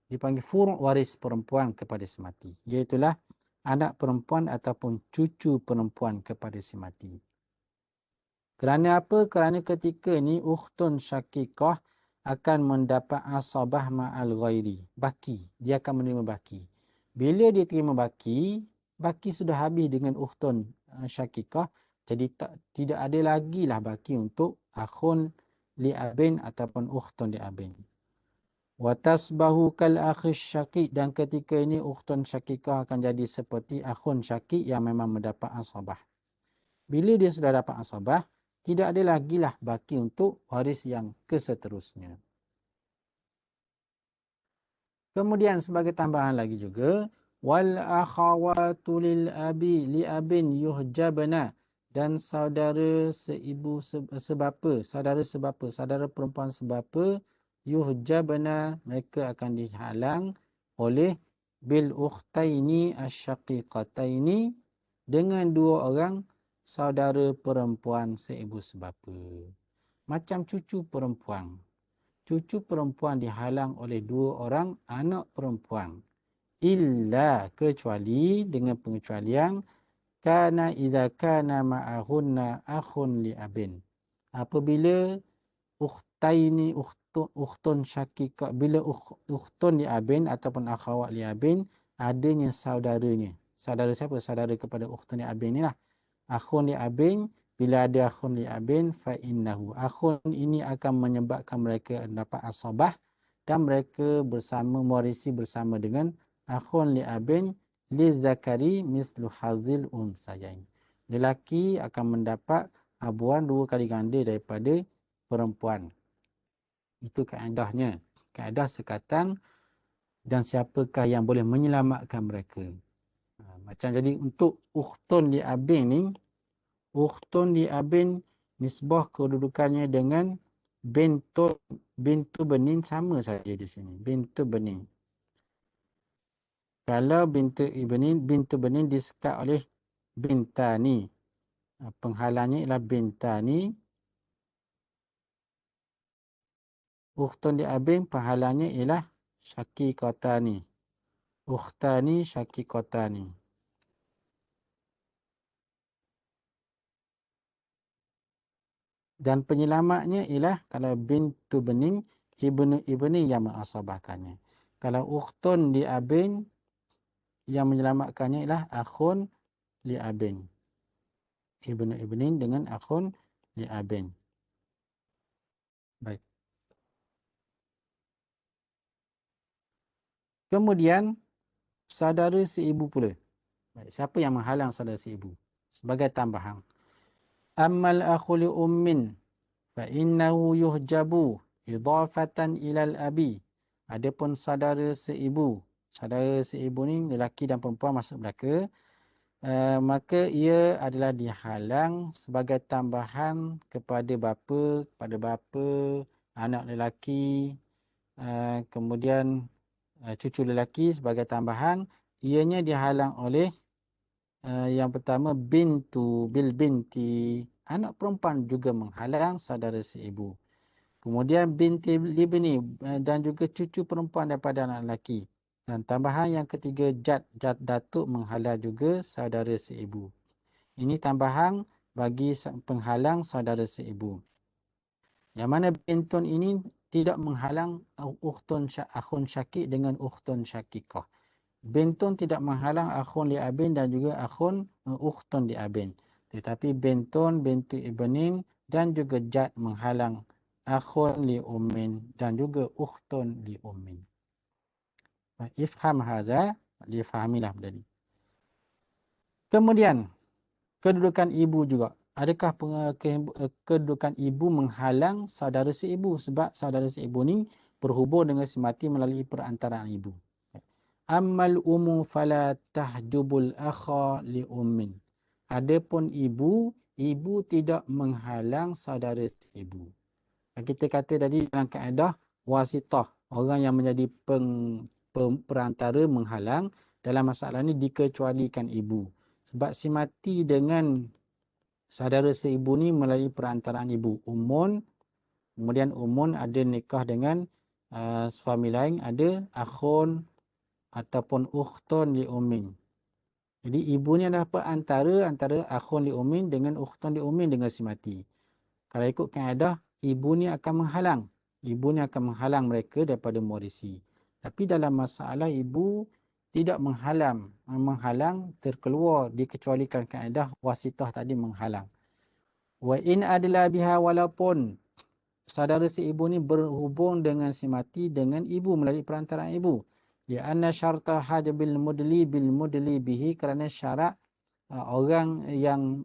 dipanggil furu' waris perempuan kepada si mati. Iaitulah anak perempuan ataupun cucu perempuan kepada si mati. Kerana apa? Kerana ketika ni ukhtun syakikah akan mendapat asabah ma'al ghairi. Baki. Dia akan menerima baki. Bila dia terima baki, baki sudah habis dengan ukhtun syakikah. Jadi tidak ada lagi lah baki untuk akhun li'abin ataupun ukhtun li'abin. Watasbahu kal akhis syakik, dan ketika ini ukhtun syakikah akan jadi seperti akhun syakik yang memang mendapat asabah. Bila dia sudah dapat asabah, tidak ada lagi lah baki untuk waris yang keseterusnya. Kemudian sebagai tambahan lagi juga, wal akhawatu lil abi li abin yuhjabna, dan saudara seibu sebapa, saudara perempuan sebapa, yuhjabna, mereka akan dihalang oleh bil ukhtaini asyaqiqataini, dengan dua orang saudara perempuan seibu sebapa. Macam cucu perempuan. Cucu perempuan dihalang oleh dua orang anak perempuan. Illa, kecuali dengan pengecualian, kana idza kana ma'ahunna akhun li abin. Apabila ukhtaini ukhtun syakika, bila ukhtun li abin ataupun akhawat li abin, adanya saudaranya. Saudara siapa? Saudara kepada ukhtun li abin ni lah. Akhun li abin, bila ada akhun li abin, fa innahu, akhun ini akan menyebabkan mereka dapat asabah, dan mereka bersama mewarisi bersama dengan akhun li abin li zakari mislu hazil unsayain. Lelaki akan mendapat habuan dua kali ganda daripada perempuan. Itu kaedahnya. Kaedah sekatan, dan siapakah yang boleh menyelamatkan mereka. Macam jadi untuk ukhtun li abin ni, ukhtun li abin nisbah kedudukannya dengan bintu benin sama saja di sini. Bintu benin. Kalau bintu benin disekat oleh bintani, penghalangnya ialah bintani. Ukhtun li abin penghalangnya ialah syaqiqatani. Ukhtani syaqiqatani. Dan penyelamatnya ialah kalau bintu benin, ibni yang mengasabahkannya. Kalau ukhtun li abin, yang menyelamatkannya ialah akhun li abin. Ibnin dengan akhun li abin. Baik. Kemudian saudara seibu pula. Baik. Siapa yang menghalang saudara seibu? Sebagai tambahan. Ammal akhu li ummin fa innahu yuhjabu idafatan ilal abi. Adapun saudara seibu. Saudara seibu ni lelaki dan perempuan masuk belaka. Maka ia adalah dihalang sebagai tambahan kepada bapa, anak lelaki, kemudian cucu lelaki sebagai tambahan. Ianya dihalang oleh yang pertama bil binti, anak perempuan juga menghalang saudara seibu. Kemudian binti libni, dan juga cucu perempuan daripada anak lelaki. Dan tambahan yang ketiga, jad datuk menghalang juga saudara seibu. Ini tambahan bagi penghalang saudara seibu. Yang mana bintun ini tidak menghalang akhun syakik dengan ukhtun syakikah. Bintun tidak menghalang akhun li abin dan juga akhun ukhtun li abin. Tetapi bintun, bintu ibnin dan juga jad menghalang akhun li ummin dan juga ukhtun li ummin. Ifham haza, difahamilah benda ni. Kemudian kedudukan ibu juga. Adakah kedudukan ibu menghalang saudara seibu? Sebab saudara seibu ni berhubung dengan si mati melalui perantaraan ibu. Ammal umu fala tahjubul akha li ummin. Adapun ibu, ibu tidak menghalang saudara seibu. Kita kata tadi dalam kaedah wasitah, orang yang menjadi perantara menghalang dalam masalah ni dikecualikan ibu. Sebab si mati dengan saudara seibu ni melalui perantaraan ibu. Umun, kemudian umun ada nikah dengan suami lain, ada akhun ataupun ukhtun li ummin. Jadi ibu ni adalah perantara antara akhun li ummin dengan ukhtun li ummin dengan si mati. Kalau ikut kaedah, ibu ni akan menghalang. Ibu ni akan menghalang mereka daripada mewarisi. Tapi dalam masalah ibu tidak menghalang terkeluar dikecualikan kaedah wasitah tadi menghalang. Wa in adla biha, walaupun saudara si ibu ni berhubung dengan si mati dengan ibu melalui perantaraan ibu. Ya anna syarta hajabil mudli bil mudli bihi, kerana syarat orang yang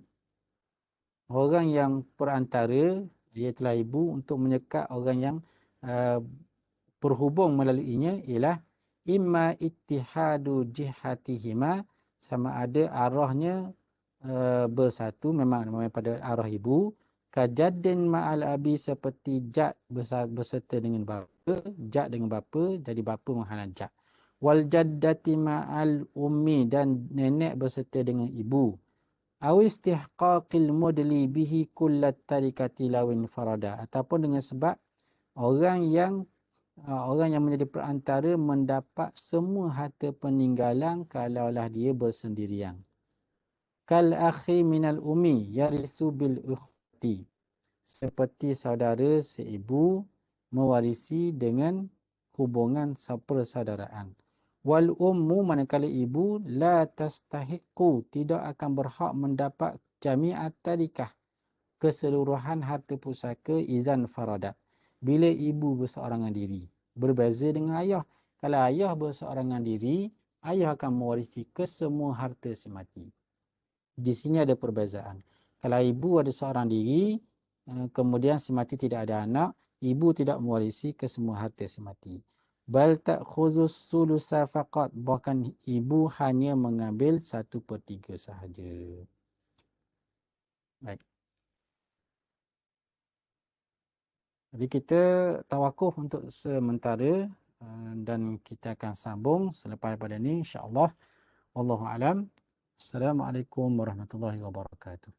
perantara iaitu ibu untuk menyekat orang yang berhubung melaluinya ialah imma ittihadu jihatihima, sama ada arahnya bersatu memang pada arah ibu, kajaddin ma'al abi, seperti jad berserta dengan bapa, jad dengan bapa, jadi bapa menghalang jad. Wal jaddati ma'al ummi, dan nenek berserta dengan ibu. Aw istihqaqil mudli bihi kullat tarikati lawin farada, ataupun dengan sebab orang yang menjadi perantara mendapat semua harta peninggalan kalaulah dia bersendirian. Kal akhi minal ummi yarisu bil ukhti, seperti saudara seibu mewarisi dengan hubungan persaudaraan. Wal ummu, manakala ibu, la tastahiqu, tidak akan berhak mendapat jami'at tarikah, keseluruhan harta pusaka, izan faradat, bila ibu berseorangan diri. Berbeza dengan ayah. Kalau ayah berseorangan diri, ayah akan mewarisi kesemua harta si mati. Di sini ada perbezaan. Kalau ibu ada seorang diri, kemudian si mati tidak ada anak, ibu tidak mewarisi kesemua harta si mati. Bal ta'khuzus sulusa faqat, bahkan ibu hanya mengambil 1/3 sahaja. Baik. Jadi kita tawakuf untuk sementara dan kita akan sambung selepas pada ini insya-Allah. Wallahu alam. Assalamualaikum warahmatullahi wabarakatuh.